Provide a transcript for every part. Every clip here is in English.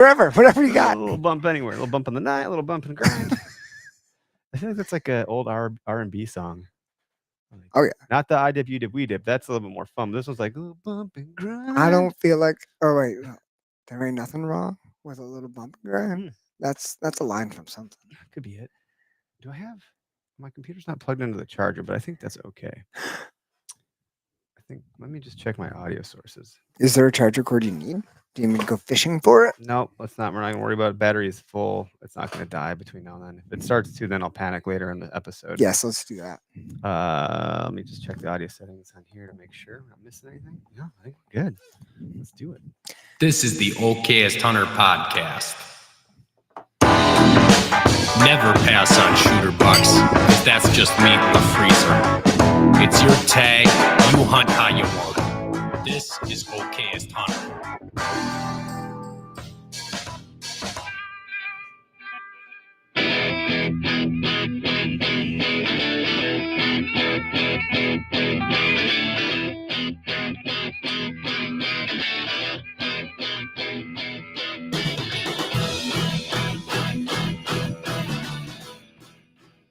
whatever you got. A little bump anywhere. A little bump on the night, a little bump in the grind. I feel like that's like an old R&B song. Like, Oh yeah. not the I dip, you dip, we dip. That's a little bit more fun. This one's like, little bump and grind. I don't feel like. Oh wait, no. There ain't nothing wrong with a little bump and grind. Mm. That's a line from something. Could be it. Do I have my computer's not plugged into the charger, but I think that's okay. I think let me just check my audio sources. Is there a charger cord you need? Do you need to go fishing for it? No, let's not. We're not gonna worry about it. Battery is full. It's not gonna die between now and then. If it starts to, then I'll panic later in the episode. Yes, let's do that. Let me just check the audio settings on here to make sure we're not missing anything. Yeah, I think we're good. Let's do it. This is the Okayest Hunter podcast. Never pass on shooter bucks, because that's just meat in the freezer. It's your tag. You hunt how you want. This is Okayest Hunter.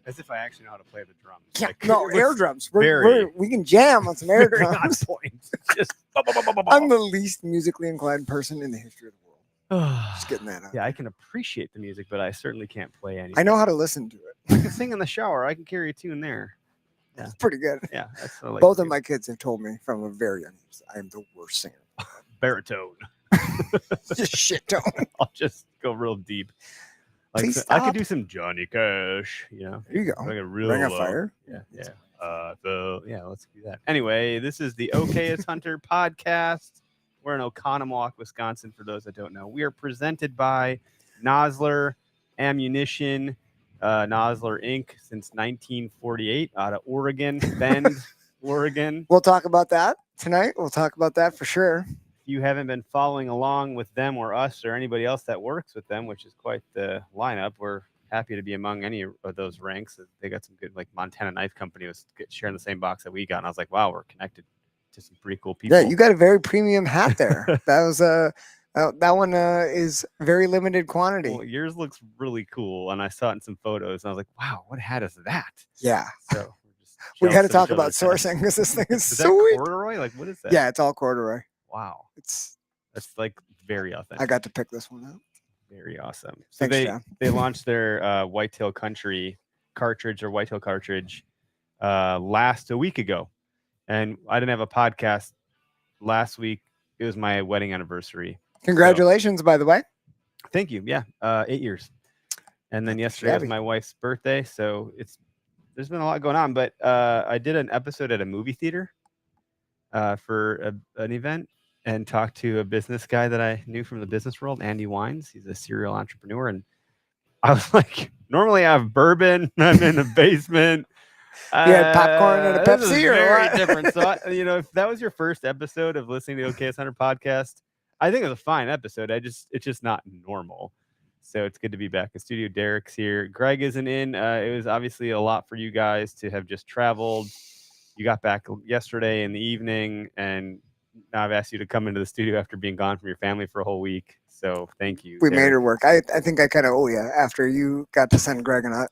As if I actually know how to play the drums. Yeah, Like, no, it air was drums. very- We can jam on some air very on drums. point. Just I'm the least musically inclined person in the history of the world. Just getting that out. Yeah, I can appreciate the music, but I certainly can't play any. I know how to listen to it. I can sing in the shower. I can carry a tune there. Yeah. It's pretty good. Yeah, that's what I like Both to of do. my kids have told me from a very young age I am the worst singer. baritone. Just shit tone. I'll just go real deep. Like Please I could stop. do some Johnny Cash, you know. There you go. Like a real Ring of low. Fire. Yeah, yeah. Yeah, let's do that. Anyway, this is the Okayest Hunter podcast. We're in Oconomowoc, Wisconsin, for those that don't know. We are presented by Nosler Ammunition, Nosler Inc. since 1948 out of Oregon, Bend, Oregon. We'll talk about that tonight. We'll talk about that for sure. If you haven't been following along with them or us or anybody else that works with them, which is quite the lineup, we're happy to be among any of those ranks. They got some good, like Montana Knife Company was sharing the same box that we got, and I was like, wow, we're connected to some pretty cool people. Yeah, you got a very premium hat there. That was that one is very limited quantity. Well, yours looks really cool, and I saw it in some photos, and I was like, wow, what hat is that? Yeah. So We got to talk about sourcing because this thing is Is so that sweet. corduroy? Like, what is that? Yeah, it's all corduroy. Wow. It's That's like very authentic. I got to pick this one out. Very awesome. So Thanks, John. they launched their Whitetail Country cartridge or Whitetail cartridge a week ago, and I didn't have a podcast last week. It was my wedding anniversary. Congratulations, by the way. Thank you. Yeah, 8 years. And then yesterday was my wife's birthday, so there's been a lot going on. But I did an episode at a movie theater for an event, and talked to a business guy that I knew from the business world, Andy Wines. He's a serial entrepreneur. And I was like, normally I have bourbon. I'm in the basement. You had popcorn and a This is Pepsi or very what? different. So, if that was your first episode of listening to the OKS Hunter podcast, I think it was a fine episode. It's just not normal. So it's good to be back in studio. Derek's here. Greg isn't in. It was obviously a lot for you guys to have just traveled. You got back yesterday in the evening, and now I've asked you to come into the studio after being gone from your family for a whole week. So thank you. We Derek. made her work. I think I kind of owe you after you got to send Greg and I.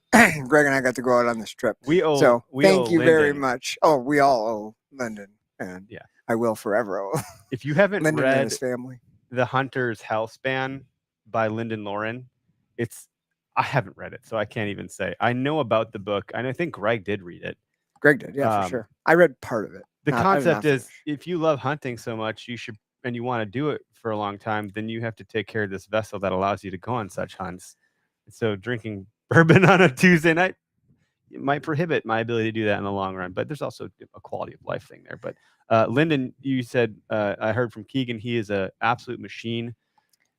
Greg and I got to go out on this trip. We owe. So we thank owe you very Lyndon. much. Oh, we all owe Lyndon, and Yeah. I will forever owe If you haven't Lyndon and read his family. The Hunter's Hellspan by Lyndon Lauren, I haven't read it, so I can't even say. I know about the book, and I think Greg did read it. Greg did, yeah, for sure. I read part of it. The I did concept not is, finish. if you love hunting so much, and you want to do it for a long time, then you have to take care of this vessel that allows you to go on such hunts. So drinking bourbon on a Tuesday night, it might prohibit my ability to do that in the long run. But there's also a quality of life thing there. But Lyndon, you said, I heard from Keegan, he is an absolute machine.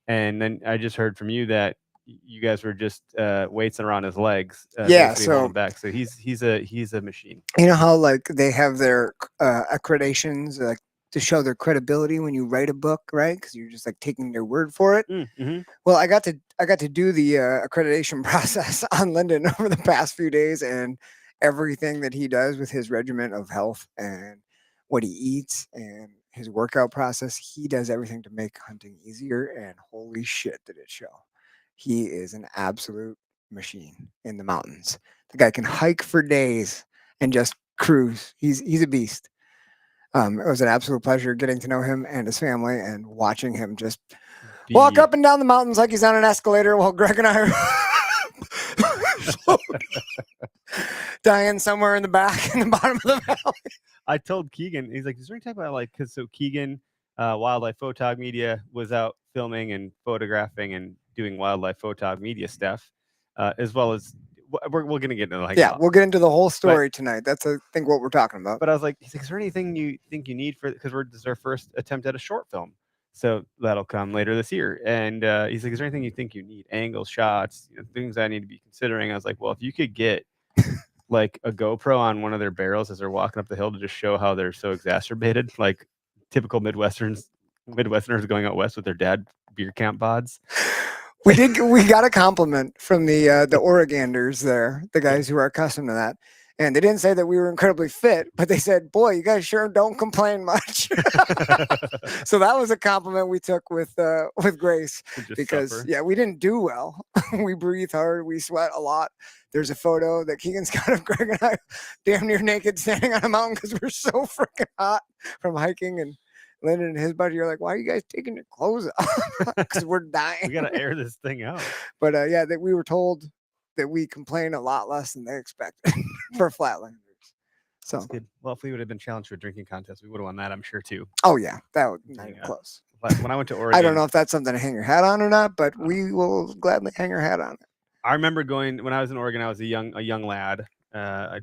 And then I just heard from you that you guys were just weights around his legs. Yeah, basically so- holding back. So he's a machine. You know how like they have their accreditations like to show their credibility when you write a book, right? Because you're just like taking their word for it. Mm-hmm. Well, I got to do the accreditation process on Lyndon over the past few days, and everything that he does with his regimen of health and what he eats and his workout process. He does everything to make hunting easier, and holy shit, did it show. He is an absolute machine in the mountains. The guy can hike for days and just cruise. He's a beast. It was an absolute pleasure getting to know him and his family and watching him just walk up and down the mountains like he's on an escalator while Greg and I are dying somewhere in the back in the bottom of the valley. I told Keegan, he's like, is there any type of like, because so Keegan, Wildlife Photog Media, was out filming and photographing and doing wildlife photog media stuff, as well as we're going to get into like, we'll get into the whole story tonight. That's I think what we're talking about. But I was like, he's like, is there anything you think you need for, because this is our first attempt at a short film, so that'll come later this year. And he's like, is there anything you think you need? Angles, shots, things I need to be considering. I was like, well, if you could get like a GoPro on one of their barrels as they're walking up the hill to just show how they're so exacerbated, like typical Midwesterners going out west with their dad beer camp bods. We got a compliment from the Oreganders there, the guys who are accustomed to that. And they didn't say that we were incredibly fit, but they said, boy, you guys sure don't complain much. So that was a compliment we took with Grace, because we didn't do well. We breathe hard. We sweat a lot. There's a photo that Keegan's got of Greg and I damn near naked standing on a mountain because we're so freaking hot from hiking. And Lyndon and his buddy are like, why are you guys taking your clothes off? Because we're dying. We got to air this thing out. But that we were told that we complain a lot less than they expected for Flatlanders. So that's good. Well, if we would have been challenged for a drinking contest, we would have won that, I'm sure, too. Oh, yeah. That would not even close. But when I went to Oregon, I don't know if that's something to hang your hat on or not, but we will gladly hang our hat on it. I remember going, when I was in Oregon, I was a young lad. I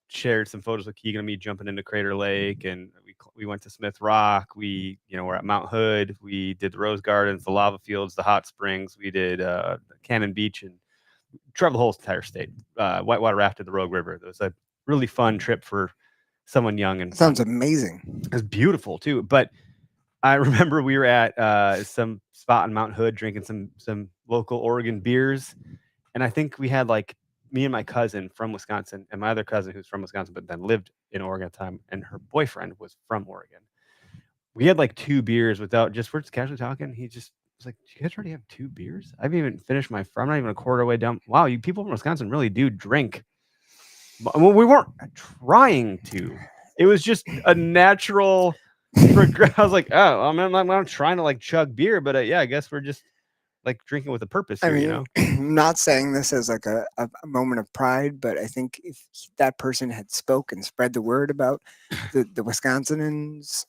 shared some photos with Keegan and me jumping into Crater Lake, and we went to Smith Rock. We, we're at Mount Hood. We did the Rose Gardens, the lava fields, the hot springs. We did Cannon Beach, and traveled the whole entire state. Whitewater rafted the Rogue River. It was a really fun trip for someone young. And sounds amazing. It was beautiful too. But I remember we were at some spot in Mount Hood drinking some local Oregon beers, and I think we had like me and my cousin from Wisconsin and my other cousin who's from Wisconsin but then lived in Oregon at the time, and her boyfriend was from Oregon. We had like 2 beers we're just casually talking. He just was like, you guys already have 2 beers? I haven't even finished I'm not even a quarter way down. Wow, you people from Wisconsin really do drink. Well, we weren't trying to. It was just a natural I was like, oh, I'm not trying to like chug beer, but I guess we're just like drinking with a purpose here, I'm not saying this as like a moment of pride, but I think if that person had spoke and spread the word about the Wisconsinites,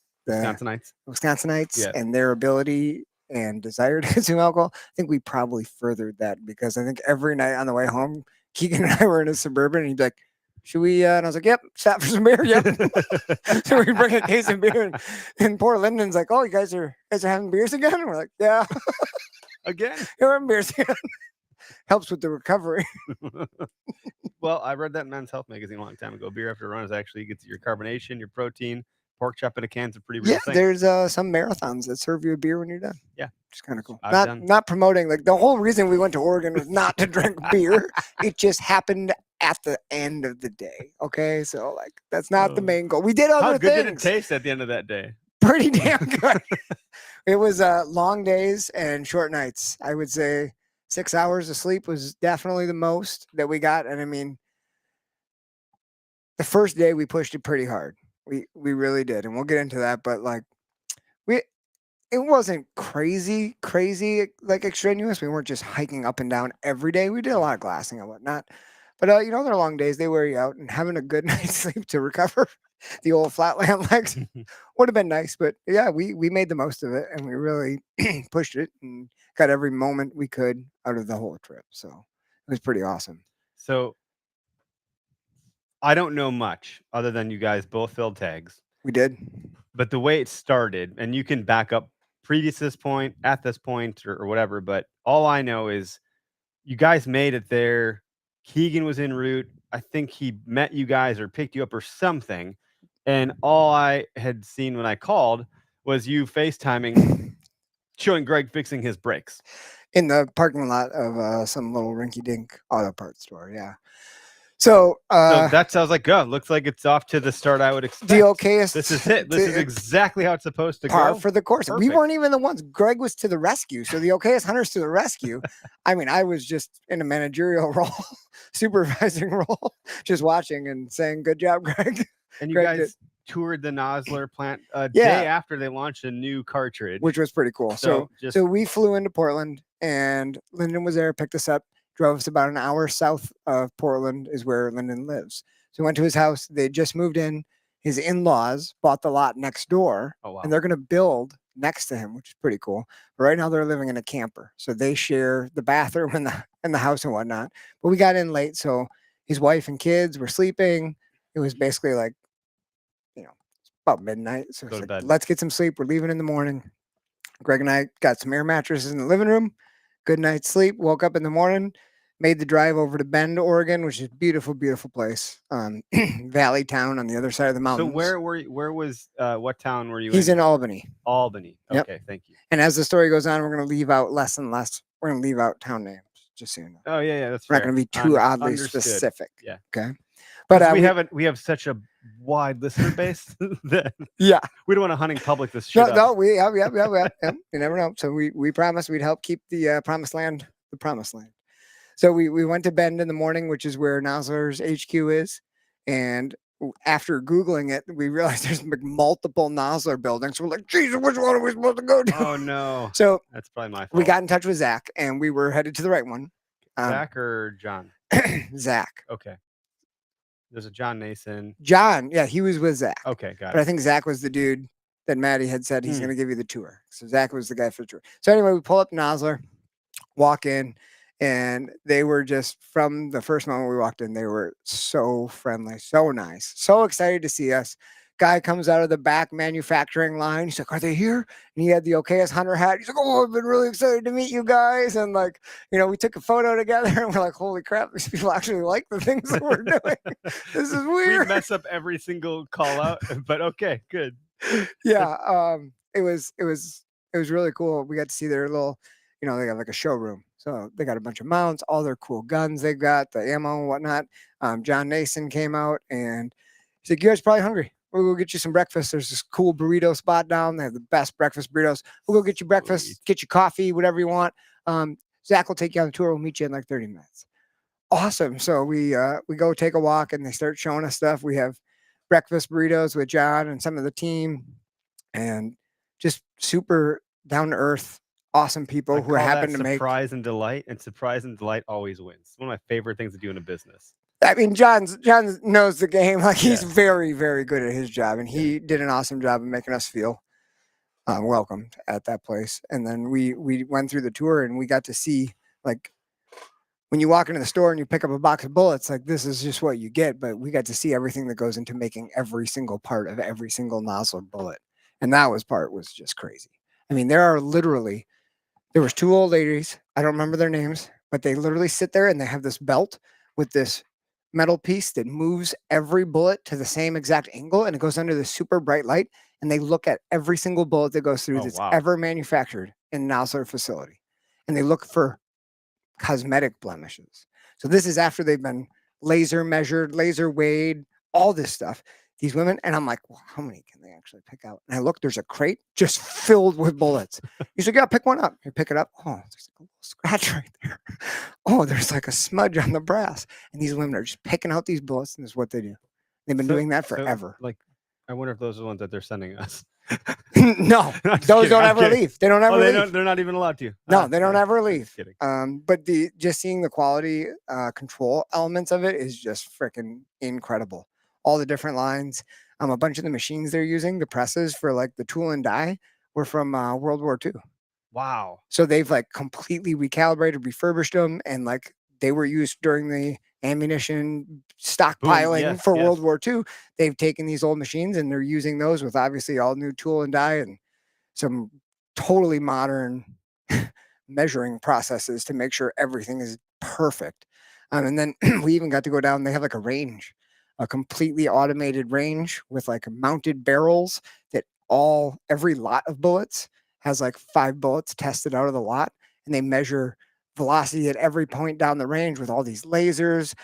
and their ability and desire to consume alcohol, I think we probably furthered that, because I think every night on the way home, Keegan and I were in a Suburban, and he'd be like, should we? And I was like, yep, stop for some beer. Yep. So we bring a case of beer, and poor Lyndon's like, oh, you guys are having beers again? And we're like, yeah. Again? You're having beers again. Helps with the recovery. Well, I read that in Men's Health magazine a long time ago. Beer after a run is actually gets your carbonation, your protein. Pork chop in a can's a pretty real thing. There's some marathons that serve you a beer when you're done. Yeah, which is kind of cool. Not promoting, like the whole reason we went to Oregon was not to drink beer. It just happened at the end of the day. Okay, so like that's not the main goal. We did other things. How good did it taste at the end of that day? Pretty damn good. It was long days and short nights. I would say 6 hours of sleep was definitely the most that we got. And I mean, the first day we pushed it pretty hard. We really did, and we'll get into that. But like, it wasn't crazy like extraneous. We weren't just hiking up and down every day. We did a lot of glassing and whatnot. But they're long days. They wear you out, and having a good night's sleep to recover the old flatland legs would have been nice. But yeah, we made the most of it, and we really pushed it and got every moment we could out of the whole trip. So it was pretty awesome. So I don't know much other than you guys both filled tags. We did. But the way it started, and you can back up previous to this point, at this point, or whatever, but all I know is you guys made it there. Keegan was en route. I think he met you guys or picked you up or something. And all I had seen when I called was you FaceTiming, showing Greg fixing his brakes. In the parking lot of some little rinky-dink auto parts store, yeah. So So that sounds like looks like it's off to the start I would expect. the okayest. This is it. This is exactly how it's supposed to par go. for the course. We Perfect. weren't even the ones. Greg was to the rescue. So the okayest hunters to the rescue. I mean, I was just in a managerial role, supervising role, just watching and saying, "Good job, Greg." And you Greg guys toured the Nosler plant a Yeah. day after they launched a new cartridge, which was pretty cool. So we flew into Portland, and Lyndon was there, picked us up, drove us about an hour south of Portland is where Lyndon lives. So we went to his house. They just moved in. His in-laws bought the lot next door, oh, wow. and they're going to build next to him, which is pretty cool. But right now they're living in a camper, so they share the bathroom and the house and whatnot. But we got in late, so his wife and kids were sleeping. It was basically like, about midnight. So it's like, let's get some sleep. We're leaving in the morning. Greg and I got some air mattresses in the living room. Good night's sleep. Woke up in the morning. Made the drive over to Bend, Oregon, which is a beautiful, beautiful place. Valley town on the other side of the mountains. So where were you? Where was what town were you? He's in Albany. Albany. Yep. Okay, thank you. And as the story goes on, we're going to leave out less and less. We're going to leave out town names, just so you know. Oh yeah, that's we're not going to be too oddly specific. Yeah. Okay. But we have such a wide listener base that yeah, we don't want to hunting public this shit. No, we have. You never know. So we promised we'd help keep the promised land the promised land. So we went to Bend in the morning, which is where Nosler's HQ is, and after Googling it, we realized there's multiple Nosler buildings. So we're like, Jesus, which one are we supposed to go to? Oh no! So that's probably my fault. We got in touch with Zach, and we were headed to the right one. Zach or John? Zach. Okay. There's a John Nason. John, yeah, he was with Zach. Okay, got it. But I think Zach was the dude that Maddie had said he's going to give you the tour. So Zach was the guy for the tour. So anyway, we pull up Nosler, walk in, and they were just, from the first moment we walked in, they were so friendly, so nice, so excited to see us. Guy comes out of the back manufacturing line. He's like, "Are they here?" And he had the okayest hunter hat. He's like, "Oh, I've been really excited to meet you guys." And like, we took a photo together, and we're like, "Holy crap, these people actually like the things that we're doing. This is weird." We mess up every single call out, but okay, good. Yeah, it was really cool. We got to see their little, they got like a showroom. So they got a bunch of mounts, all their cool guns they got, the ammo and whatnot. John Nason came out and he's like, "You guys are probably hungry. We'll go get you some breakfast. There's this cool burrito spot down. They have the best breakfast burritos. We'll go get you breakfast, get you coffee, whatever you want. Zach will take you on the tour. We'll meet you in like 30 minutes. Awesome. So we go take a walk, and they start showing us stuff. We have breakfast burritos with John and some of the team, and just super down to earth, awesome people who happen to make surprise and delight. And surprise and delight always wins. It's one of my favorite things to do in a business. I mean, John knows the game. Like, he's very, very good at his job, and he did an awesome job of making us feel welcomed at that place. And then we went through the tour, and we got to see, like, when you walk into the store and you pick up a box of bullets, like, this is just what you get. But we got to see everything that goes into making every single part of every single Nosler bullet, and that was just crazy. I mean, there was two old ladies. I don't remember their names, but they literally sit there and they have this belt with this metal piece that moves every bullet to the same exact angle, and it goes under this super bright light, and they look at every single bullet that goes through that's ever manufactured in Nosler facility, and they look for cosmetic blemishes. So this is after they've been laser measured, laser weighed, all this stuff. These women, and I'm like, well, how many can they actually pick out? And I look, there's a crate just filled with bullets. He's like, "Yeah, pick one up." You pick it up. Oh, there's like a little scratch right there. Oh, there's like a smudge on the brass. And these women are just picking out these bullets, and this is what they do. They've been doing that forever. Like, I wonder if those are the ones that they're sending us. No, those don't ever leave. They don't ever leave. They're not even allowed to. No, they don't ever leave. Kidding. But just seeing the quality control elements of it is just freaking incredible. All the different lines, a bunch of the machines they're using, the presses for like the tool and die, were from World War II. Wow. So they've like completely recalibrated, refurbished them, and like they were used during the ammunition stockpiling for World War II. They've taken these old machines and they're using those with obviously all new tool and die and some totally modern measuring processes to make sure everything is perfect. And then we even got to go down. They have like a range, a completely automated range with like mounted barrels that every lot of bullets has like 5 bullets tested out of the lot, and they measure velocity at every point down the range with all these lasers.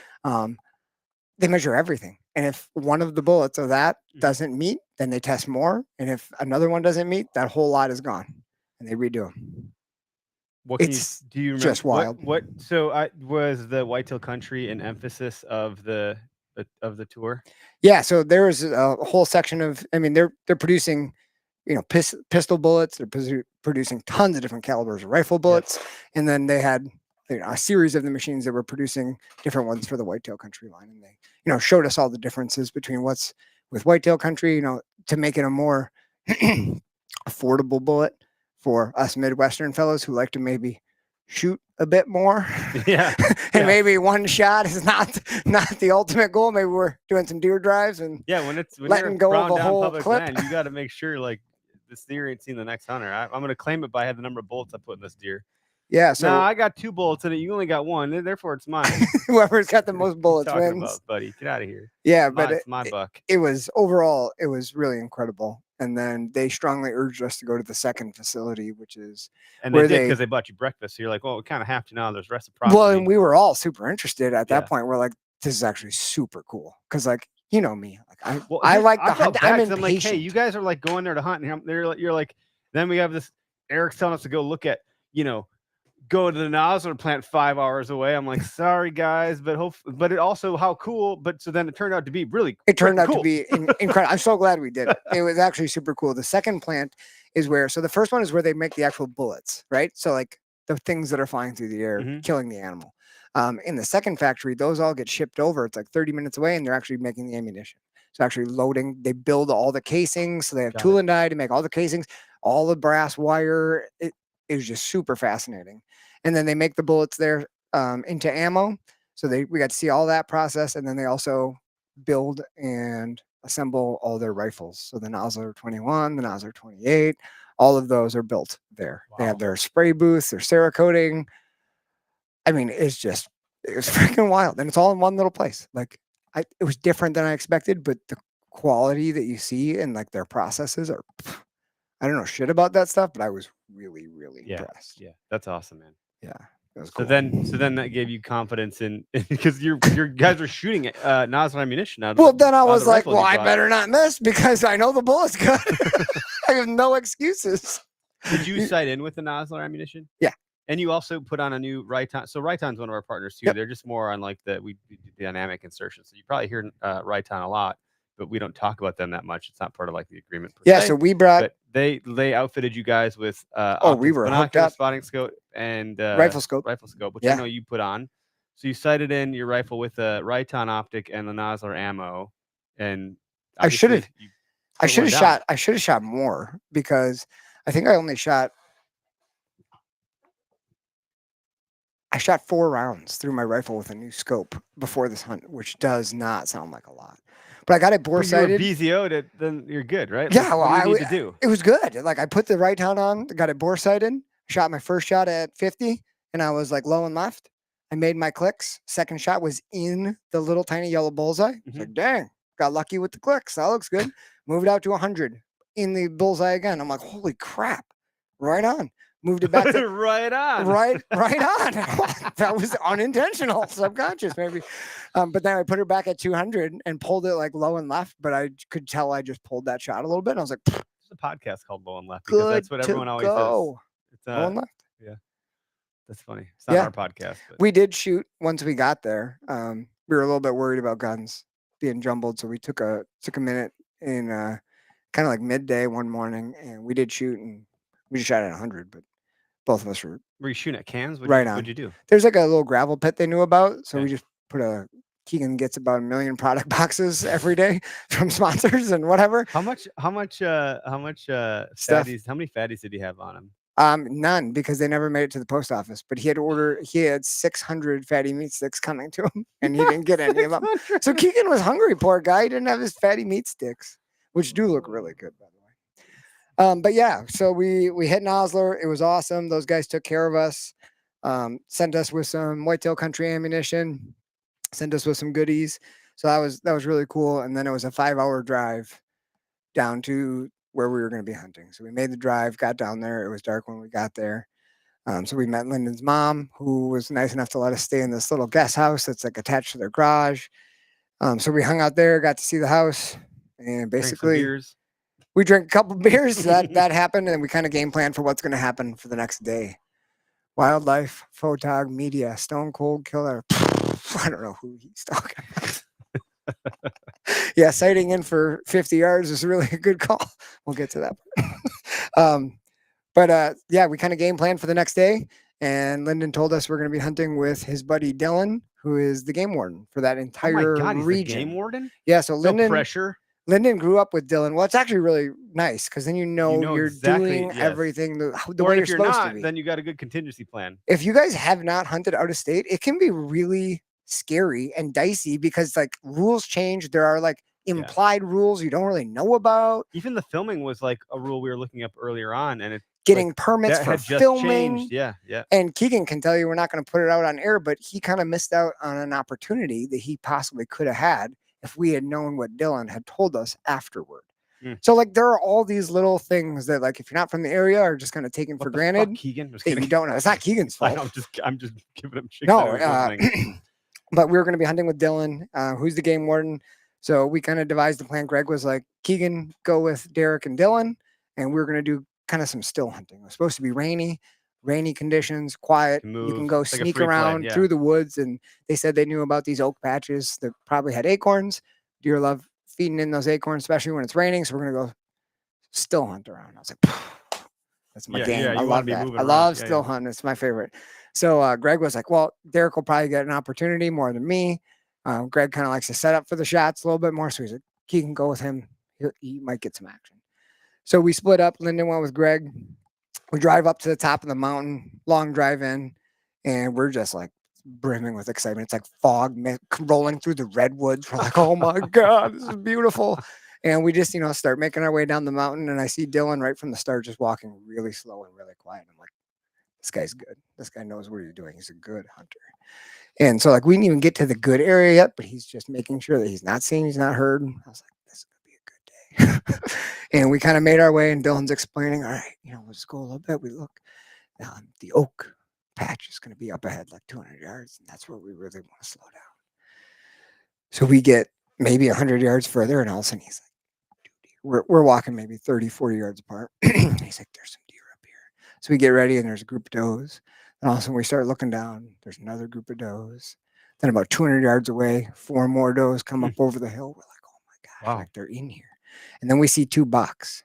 they measure everything. And if one of the bullets of that Mhm. doesn't meet, then they test more. And if another one doesn't meet, that whole lot is gone, and they redo them. What can It's do you remember just wild. what so I was the Whitetail Country an emphasis of the tour? Yeah, so there was a whole section of. I mean, they're producing, pistol bullets. They're producing tons of different calibers of rifle bullets, and then they had a series of the machines that were producing different ones for the Whitetail Country line, and they showed us all the differences between what's with Whitetail Country, to make it a more affordable bullet for us Midwestern fellows who like to maybe shoot a bit more. Yeah. And Yeah. maybe one shot is not the ultimate goal. Maybe we're doing some deer drives and Yeah, when letting you're go of brown a down whole public clip. land, you got to make sure like this deer ain't seen the next hunter. I'm gonna claim it by the number of bullets I put in this deer. Yeah, No, so I got 2 bullets in it. You only got 1, therefore it's mine. whoever's got the most What are you bullets talking wins. about, buddy? Get out of here. Yeah, but It's my buck. it was overall, it was really incredible. And then they strongly urged us to go to the second facility, which is And where they did because they bought you breakfast. So you're like, well, we kind of have to now. There's reciprocity. well, and we were all super interested at that Yeah. point. We're like, this is actually super cool because, like, you know me, like Well, I like the I felt hunt. bad I'm 'cause I'm like, hey, impatient. you guys are like going there to hunt, and you're like, then we have this. Eric's telling us to go look at, go to the Nosler plant 5 hours away. I'm like, sorry guys, but it also how cool. But so then it turned out to be really. It turned out cool. to be incredible. I'm so glad we did it. It was actually super cool. The second plant is so the first one is where they make the actual bullets, right? So like the things that are flying through the air, Mhm. killing the animal. In the second factory, those all get shipped over. It's like 30 minutes away, and they're actually making the ammunition. So actually loading, they build all the casings. So they have Got tool it. and die to make all the casings, all the brass wire. It was just super fascinating. And then they make the bullets there into ammo. So we got to see all that process, and then they also build and assemble all their rifles. So the Nosler 21, the Nosler 28, all of those are built there. They have Wow. their spray booths, their Cerakoting. I mean, it was freaking wild. And it's all in one little place. Like it was different than I expected, but the quality that you see and like their processes are, I don't know shit about that stuff, but I was really, really impressed. Yeah, that's awesome, man. Yeah. It was So cool. then that gave you confidence in because your guys are shooting Nosler ammunition out of Well, the, then I out of was the like, rifles well, you I brought. better not miss because I know the bullet's good. I have no excuses. Did you sight in with the Nosler ammunition? Yeah. And you also put on a new Riton. So Riton's one of our partners too. Yep. They're just more on like we do dynamic insertion. So you probably hear Riton a lot, but we don't talk about them that much. It's not part of like the agreement. Yeah, se, so we brought. But they outfitted you guys with we optics, were hooked binocular up. spotting scope and Rifle scope, which I Yeah. know you put on. So you sighted in your rifle with a Riton optic and the Nosler ammo, and I should have. obviously you I put should one have down. shot. I should have shot more because I think I only shot. I shot 4 rounds through my rifle with a new scope before this hunt, which does not sound like a lot. But I got it bore But you were sighted. BZO'd it, then you're good, right? Yeah, Like, well, what do you need to do? It was good. Like I put the right hand on, got it bore sighted, shot my first shot at 50, and I was like low and left. I made my clicks. Second shot was in the little tiny yellow bullseye. It's like, dang, got lucky with the clicks. That looks good. Moved out to 100 in the bullseye again. I'm like, holy crap, right on. Moved it back to right on. right on. That was unintentional, subconscious maybe. But then I put her back at 200 and pulled it like low and left. But I could tell I just pulled that shot a little bit. And I was like, There's a podcast called Low and Left because good that's what everyone to always go. says. It's Low and left. that's funny. It's not Yeah. our podcast, but We did shoot once we got there. We were a little bit worried about guns being jumbled, so we took a minute in kind of like midday one morning, and we did shoot, and we just shot at 100. But both of us were were you shooting at cans? right on. What'd you do? There's like a little gravel pit they knew about, so Okay. we just put Keegan gets about 1 million product boxes every day from sponsors and whatever. How much Stuff. fatties? How many fatties did he have on him? None, because they never made it to the post office. But he had 600 fatty meat sticks coming to him, and he didn't get any of them. So Keegan was hungry, poor guy. He didn't have his fatty meat sticks, which do look really good, by the way. But yeah, so we hit Nosler. It was awesome. Those guys took care of us, sent us with some Whitetail Country ammunition, sent us with some goodies. So that was really cool. And then it was a 5-hour drive down to where we were going to be hunting. So we made the drive, got down there. It was dark when we got there. So we met Lyndon's mom, who was nice enough to let us stay in this little guest house that's like attached to their garage. So we hung out there, got to see the house, and Drink some basically beers. we drank a couple beers. That happened, and we kind of game planned for what's going to happen for the next day. Wildlife, photog, media, Stone Cold Killer. I don't know who he's talking about. Yeah, sighting in for 50 yards is really a good call. We'll get to that. Yeah, we kind of game planned for the next day. And Lyndon told us we're going to be hunting with his buddy Dylan, who is the game warden for that Oh entire my God, he's the region. game warden? Yeah, so No Lyndon pressure. grew up with Dylan. Well, it's actually really nice because then you know you're exactly, doing yes. everything the Or way if you're you're supposed to not, be. then you got a good contingency plan. If you guys have not hunted out of state, it can be really scary and dicey because like rules change. There are like implied rules you don't really know about. Even the filming was like a rule we were looking up earlier on, and it's Getting like, permits that for had just filming. changed. Yeah. And Keegan can tell you we're not going to put it out on air, but he kind of missed out on an opportunity that he possibly could have had if we had known what Dylan had told us afterward. So like there are all these little things that like if you're not from the area are just kind of taken for granted. Fuck, Keegan? That you don't know. It's not Keegan's fault. I'm just giving him shit. No, but we were going to be hunting with Dylan, who's the game warden. So we kind of devised the plan. Greg was like, Keegan, go with Derek and Dylan, and we were going to do kind of some still hunting. It was supposed to be rainy conditions, quiet. You can go sneak around through the woods. And they said they knew about these oak patches that probably had acorns. Deer love feeding in those acorns, especially when it's raining. So we're going to go still hunt around. I was like, that's my game. I love that. I love still hunting. It's my favorite. So Greg was like, well, Derek will probably get an opportunity more than me. Greg kind of likes to set up for the shots a little bit more. So he's like, he can go with him. He might get some action. So we split up. Lyndon went with Greg. We drive up to the top of the mountain, long drive in, and we're just like brimming with excitement. It's like fog rolling through the redwoods. We're like, oh my God, this is beautiful. And we just, start making our way down the mountain. And I see Dylan right from the start just walking really slow and really quiet. I'm like, this guy's good. This guy knows what he's doing. He's a good hunter. And so like we didn't even get to the good area yet, but he's just making sure that he's not seen, he's not heard. I was like, this is gonna be a good day. And we kind of made our way, and Dylan's explaining, all right, let's go a little bit. We look, the oak patch is going to be up ahead like 200 yards, and that's where we really want to slow down. So we get maybe 100 yards further, and all of a sudden he's like, we're walking maybe 30, 40 yards apart. He's like, there's some deer up here. So we get ready, and there's a group of does. And all of a sudden we start looking down. There's another group of does. Then about 200 yards away, 4 more does come up over the hill. We're like, oh my gosh, like they're in here. And then we see 2 bucks.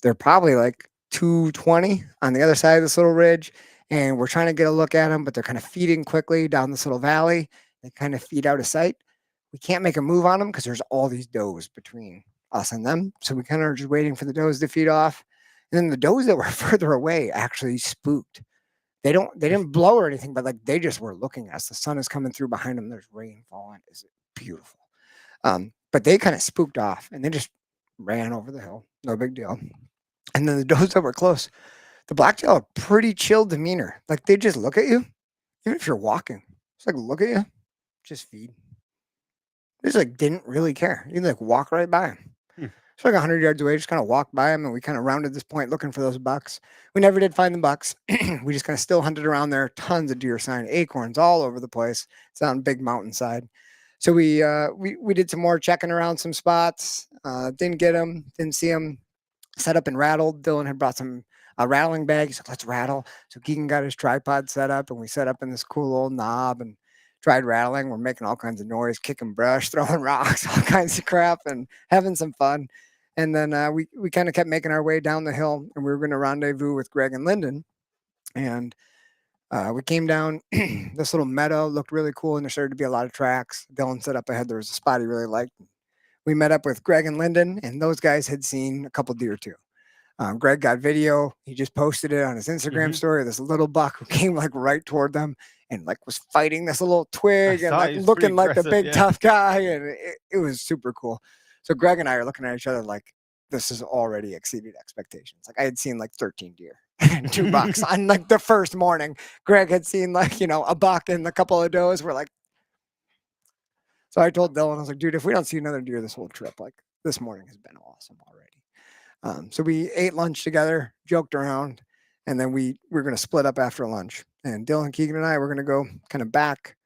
They're probably like 220 on the other side of this little ridge. And we're trying to get a look at them, but they're kind of feeding quickly down this little valley. They kind of feed out of sight. We can't make a move on them because there's all these does between us and them. So we kind of are just waiting for the does to feed off. And then the does that were further away actually spooked. They didn't blow or anything, but like they just were looking at us. The sun is coming through behind them. There's rain falling. It's beautiful. But they kind of spooked off and they just ran over the hill. No big deal. And then the does that were close, the blacktail are pretty chill demeanor. Like they just look at you, even if you're walking. It's like look at you, just feed. They just like didn't really care. You like walk right by them. So like 100 yards away, just kind of walked by them, and we kind of rounded this point looking for those bucks. We never did find the bucks. We just kind of still hunted around there. Tons of deer sign, acorns all over the place. It's on a big mountainside. So we did some more checking around some spots. Didn't get them, didn't see them. Set up and rattled. Dylan had brought some rattling bag. He said, let's rattle. So Keegan got his tripod set up, and we set up in this cool old knob and tried rattling. We're making all kinds of noise, kicking brush, throwing rocks, all kinds of crap, and having some fun. And then we kind of kept making our way down the hill, and we were going to rendezvous with Greg and Lyndon. And we came down this little meadow, looked really cool, and there started to be a lot of tracks. Dylan set up ahead. There was a spot he really liked. We met up with Greg and Lyndon, and those guys had seen a couple deer too. Greg got video. He just posted it on his Instagram story. This little buck who came like right toward them and like was fighting this little twig and like looking like the big tough guy. And it was super cool. So Greg and I are looking at each other like this has already exceeded expectations. Like I had seen like 13 deer and 2 bucks on like the first morning. Greg had seen like, a buck and a couple of does. We're like, so I told Dylan, I was like, dude, if we don't see another deer this whole trip, like this morning has been awesome already. So we ate lunch together, joked around, and then we were going to split up after lunch. And Dylan, Keegan, and I were going to go kind of back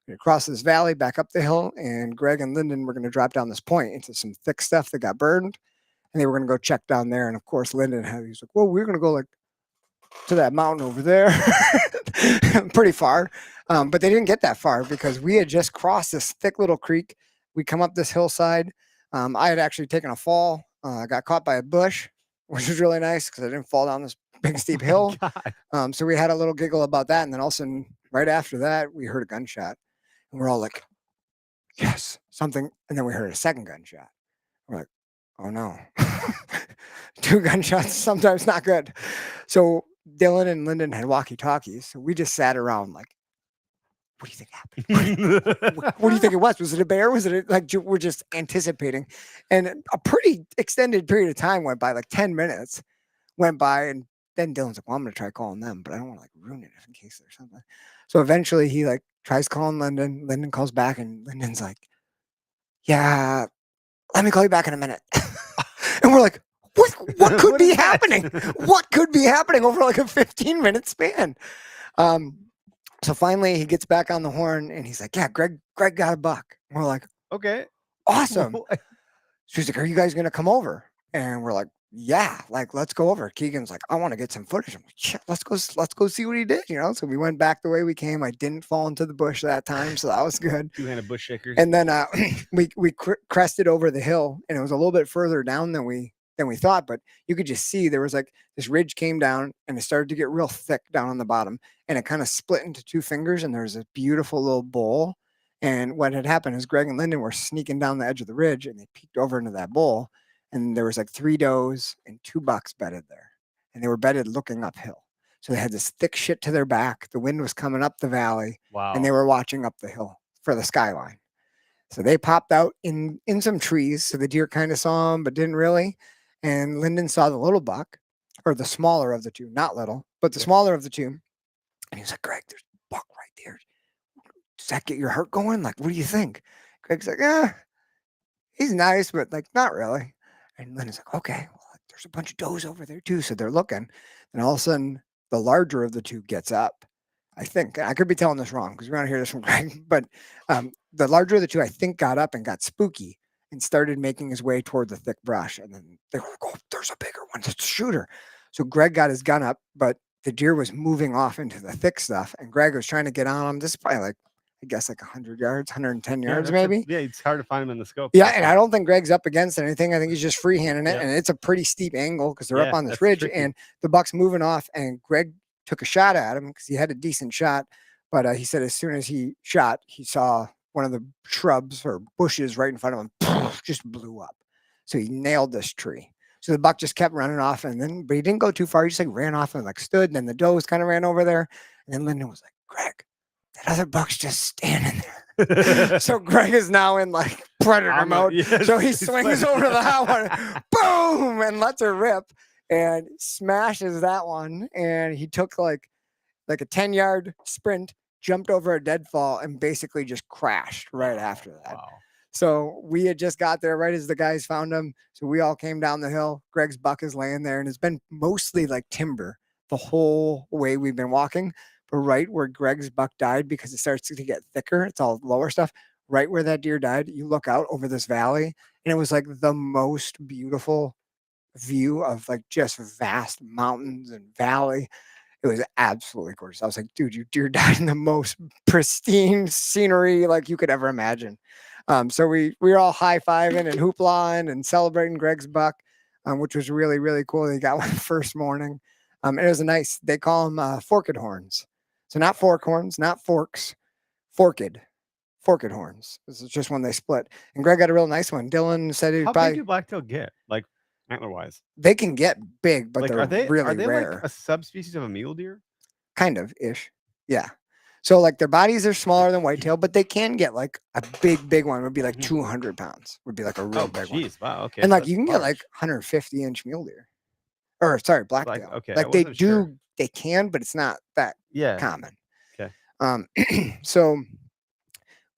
We cross this valley back up the hill, and Greg and Lyndon were going to drop down this point into some thick stuff that got burned, and they were going to go check down there. And of course, Lyndon he's like, "Well, we're going to go like to that mountain over there, pretty far." But they didn't get that far because we had just crossed this thick little creek. We come up this hillside. I had actually taken a fall. Got caught by a bush, which was really nice because I didn't fall down this big steep hill. So we had a little giggle about that. And then all of a sudden, right after that, we heard a gunshot. And we're all like, yes, something. And then we heard a second gunshot. We're like, oh no. 2 gunshots, sometimes not good. So Dylan and Lyndon had walkie-talkies. So we just sat around like, what do you think happened? What do you think it was? Was it a bear? Was it like we're just anticipating? And a pretty extended period of time went by, like 10 minutes went by. And then Dylan's like, well, I'm going to try calling them, but I don't want to like ruin it in case there's something. So eventually he like tries calling Lyndon. Lyndon calls back and Lyndon's like, yeah, let me call you back in a minute. And we're like, what could be happening? What could be happening over like a 15-minute span? So finally he gets back on the horn and he's like, yeah, Greg got a buck. And we're like, Okay. awesome. She's like, are you guys going to come over? And we're like, yeah, like, let's go over. Keegan's like, I want to get some footage. I'm like, yeah, let's go see what he did, you know? So we went back the way we came. I didn't fall into the bush that time. So that was good. 2-handed bush shakers. And then we crested over the hill, and it was a little bit further down than we thought, but you could just see there was like this ridge came down and it started to get real thick down on the bottom, and it kind of split into 2 fingers, and there was a beautiful little bowl. And what had happened is Greg and Lyndon were sneaking down the edge of the ridge, and they peeked over into that bowl, and there was like 3 does and 2 bucks bedded there, and they were bedded looking uphill. So they had this thick shit to their back. The wind was coming up the valley. Wow. And they were watching up the hill for the skyline. So they popped out in some trees. So the deer kind of saw them, but didn't really. And Lyndon saw the little buck, or the smaller of the 2, not little, but the smaller of the 2. And he was like, Greg, there's a buck right there. Does that get your heart going? Like, what do you think? Greg's like, he's nice, but like, not really. And Lyndon's like, okay, well, there's a bunch of does over there too. So they're looking. And all of a sudden, the larger of the 2 gets up. I think I could be telling this wrong because we want to hear this from Greg, but the larger of the 2, I think, got up and got spooky and started making his way toward the thick brush. And then they were like, oh, there's a bigger one. Let's shoot her. So Greg got his gun up, but the deer was moving off into the thick stuff. And Greg was trying to get on him. This is probably like, I guess, like 100 yards, 110 yards, maybe. Yeah, it's hard to find him in the scope. Yeah, and I don't think Greg's up against anything. I think he's just freehanding it. And it's a pretty steep angle because they're up on this ridge. Tricky. And the buck's moving off. And Greg took a shot at him because he had a decent shot. But he said as soon as he shot, he saw one of the shrubs or bushes right in front of him just blew up. So he nailed this tree. So the buck just kept running off, but he didn't go too far. He just like ran off and like stood, and then the does kind of ran over there. And then Lyndon was like, Greg, that other buck's just standing there. So Greg is now in like predator mode. Yes, so he swings over to that one, boom, and lets her rip and smashes that one. And he took like a 10-yard sprint, jumped over a deadfall, and basically just crashed right after that. Wow. So we had just got there right as the guys found him. So we all came down the hill. Greg's buck is laying there, and it's been mostly like timber the whole way we've been walking. But right where Greg's buck died, because it starts to get thicker, it's all lower stuff. Right where that deer died, you look out over this valley, and it was like the most beautiful view of like just vast mountains and valley. It was absolutely gorgeous. I was like, dude, your deer died in the most pristine scenery like you could ever imagine. So we were all high-fiving and hoopla and celebrating Greg's buck, which was really, really cool. He got one the first morning. And it was a nice, they call them forked horns. So not fork horns, not forks, forked horns. This is just when they split. And Greg got a real nice one. Dylan said he'd How probably... big do blacktail get? Like, antler-wise? They can get big, but like, they're really rare. Like a subspecies of a mule deer? Kind of ish. Yeah. So like their bodies are smaller than whitetail, but they can get like a big one. Would be like 200 pounds. Would be like a real big one. Wow. Okay. And like you can get like 150-inch mule deer. Or sorry, blacktail. Okay. Like they do, sure. They can, but it's not that common. Okay. So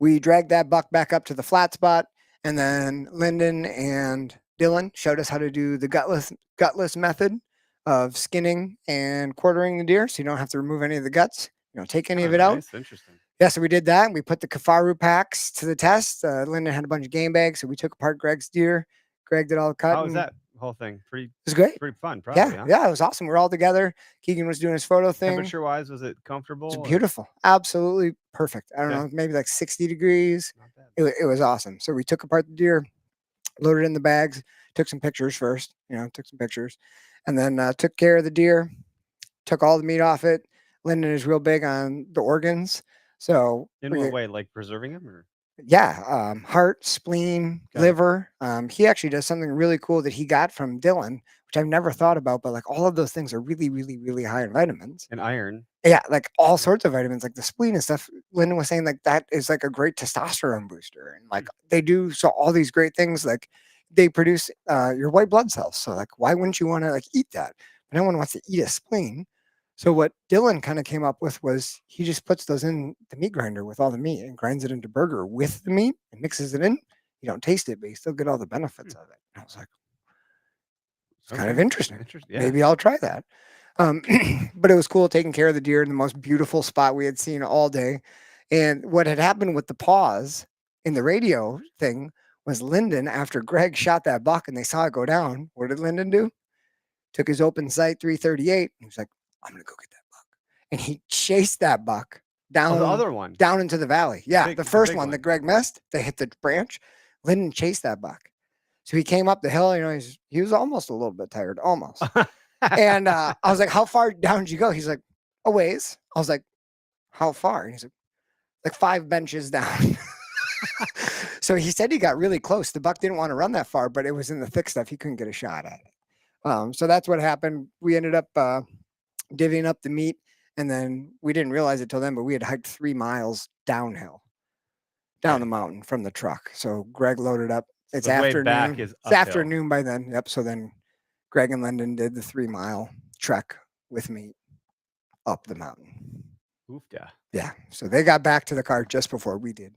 we dragged that buck back up to the flat spot, and then Lyndon and Dylan showed us how to do the gutless method of skinning and quartering the deer, so you don't have to remove any of the guts. You don't take any of it out. Interesting. Yeah, so we did that. And we put the Kafaru packs to the test. Lyndon had a bunch of game bags, so we took apart Greg's deer. Greg did all the cutting. How was that whole thing? Pretty. It was great. Pretty fun, probably. Yeah, Huh? yeah, it was awesome. We're all together. Keegan was doing his photo thing. Temperature wise, was it comfortable? It was beautiful, absolutely perfect. I don't Okay. know, maybe like 60 degrees. Not bad. It was awesome. So we took apart the deer, loaded it in the bags, took some pictures first. Took some pictures, and then took care of the deer. Took all the meat off it. Lyndon is real big on the organs, so In what way? Like preserving them, or? yeah, heart, spleen, Got it. liver. He actually does something really cool that he got from Dylan, which I've never thought about, but like all of those things are really, really, really high in vitamins. And iron. Yeah, like all sorts of vitamins, like the spleen and stuff. Lyndon was saying like that is like a great testosterone booster, and like they do so all these great things. Like they produce your white blood cells. So like, why wouldn't you want to like eat that? But no one wants to eat a spleen. So what Dylan kind of came up with was he just puts those in the meat grinder with all the meat and grinds it into burger with the meat and mixes it in. You don't taste it, but you still get all the benefits of it. And I was like, it's kind of interesting. Yeah. Maybe I'll try that. But it was cool taking care of the deer in the most beautiful spot we had seen all day. And what had happened with the pause in the radio thing was Lyndon, after Greg shot that buck and they saw it go down, what did Lyndon do? Took his open sight 338. He was like, I'm going to go get that buck. And he chased that buck down, the other one, down into the valley. Yeah, big- the the first big one one. that Greg missed, they hit the branch. Lyndon chased that buck. So he came up the hill, he was almost a little bit tired, almost. And I was like, how far down did you go? He's like, a ways. I was like, how far? And he's like 5 benches down. So he said he got really close. The buck didn't want to run that far, but it was in the thick stuff. He couldn't get a shot at it. So that's what happened. We ended up divvying up the meat, and then we didn't realize it till then, but we had hiked 3 miles downhill, down the mountain from the truck. So Greg loaded up. It's the way afternoon. back is It's uphill. afternoon by then. Yep. So then Greg and Lyndon did the 3-mile trek with me up the mountain. Oofda. Yeah. So they got back to the car just before we did.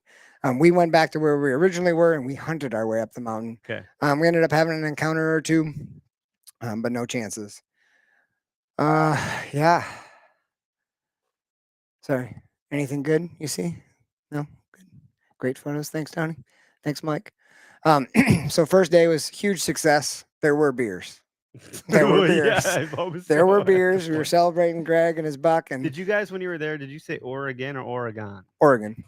We went back to where we originally were, and we hunted our way up the mountain. Okay. We ended up having an encounter or two, but no chances. Yeah. Sorry. Anything good you see? No? Good. Great photos. Thanks, Tony. Thanks, Mike. So first day was huge success. There were beers. There were beers. Yeah, I've always There were thought at this beers. We were point. celebrating Greg and his buck and Did you guys, when you were there, did you say Oregon or Oregon? Oregon.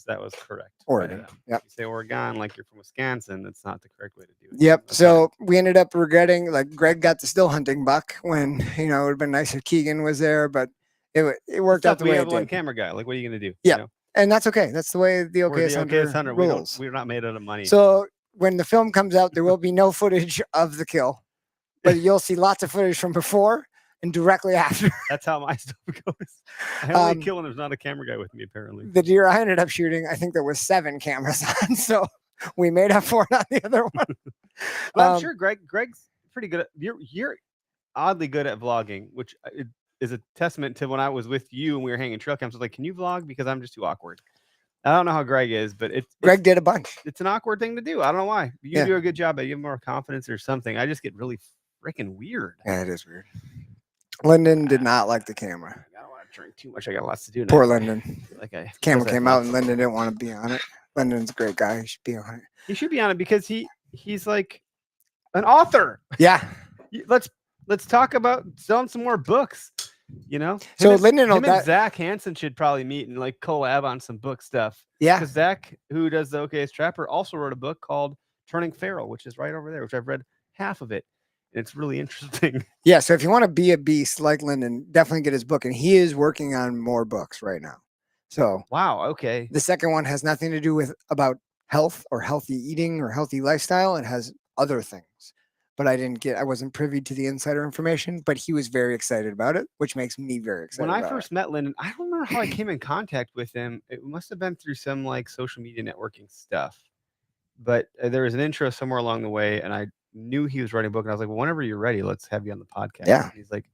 That was correct. Oregon. Yep. Yep. You say Oregon like you're from Wisconsin. That's not the correct way to do it. Yep. Okay. So we ended up regretting, like Greg got the still hunting buck when, it would have been nice if Keegan was there, but it worked out the we way have it one did. camera guy. Like, what are you going to do? Yeah. You know? And that's okay. That's the way the We're OKS the Hunter, OKS Hunter. rules. We're not made out of money. So when the film comes out, there will be no footage of the kill, but you'll see lots of footage from before and directly after. That's how my stuff goes. I only kill when there's not a camera guy with me, apparently. The deer I ended up shooting, I think there was 7 cameras on, so we made up for it on the other one. But I'm sure Greg's pretty good. You're oddly good at vlogging, which is a testament to when I was with you and we were hanging trail cams. I was like, can you vlog? Because I'm just too awkward. I don't know how Greg is, but Greg did a bunch. It's an awkward thing to do. I don't know why. You Yeah. do a good job, but you have more confidence or something. I just get really freaking weird. Yeah, it is weird. Lyndon did not like the camera. I don't want to drink too much. I got lots to do now. Poor Lyndon. Like I Camera came out and Lyndon didn't want to be on it. Lyndon's a great guy. He should be on it. He should be on it because he's like an author. Yeah. Let's talk about selling some more books. So Lyndon, him and Zach Hansen should probably meet and like collab on some book stuff. Yeah. Because Zach, who does the OKS Trapper, also wrote a book called Turning Feral, which is right over there, which I've read half of it. And it's really interesting. Yeah. So if you want to be a beast like Lyndon, definitely get his book. And he is working on more books right now. So Wow. Okay. the second one has nothing to do with about health or healthy eating or healthy lifestyle. It has other things. But I wasn't privy to the insider information, but he was very excited about it, which makes me very excited. When I first met Lyndon, I don't remember how I came in contact with him. It must have been through some like social media networking stuff. But there was an intro somewhere along the way, and I knew he was writing a book, and I was like, well, whenever you're ready, let's have you on the podcast. Yeah. And he's like,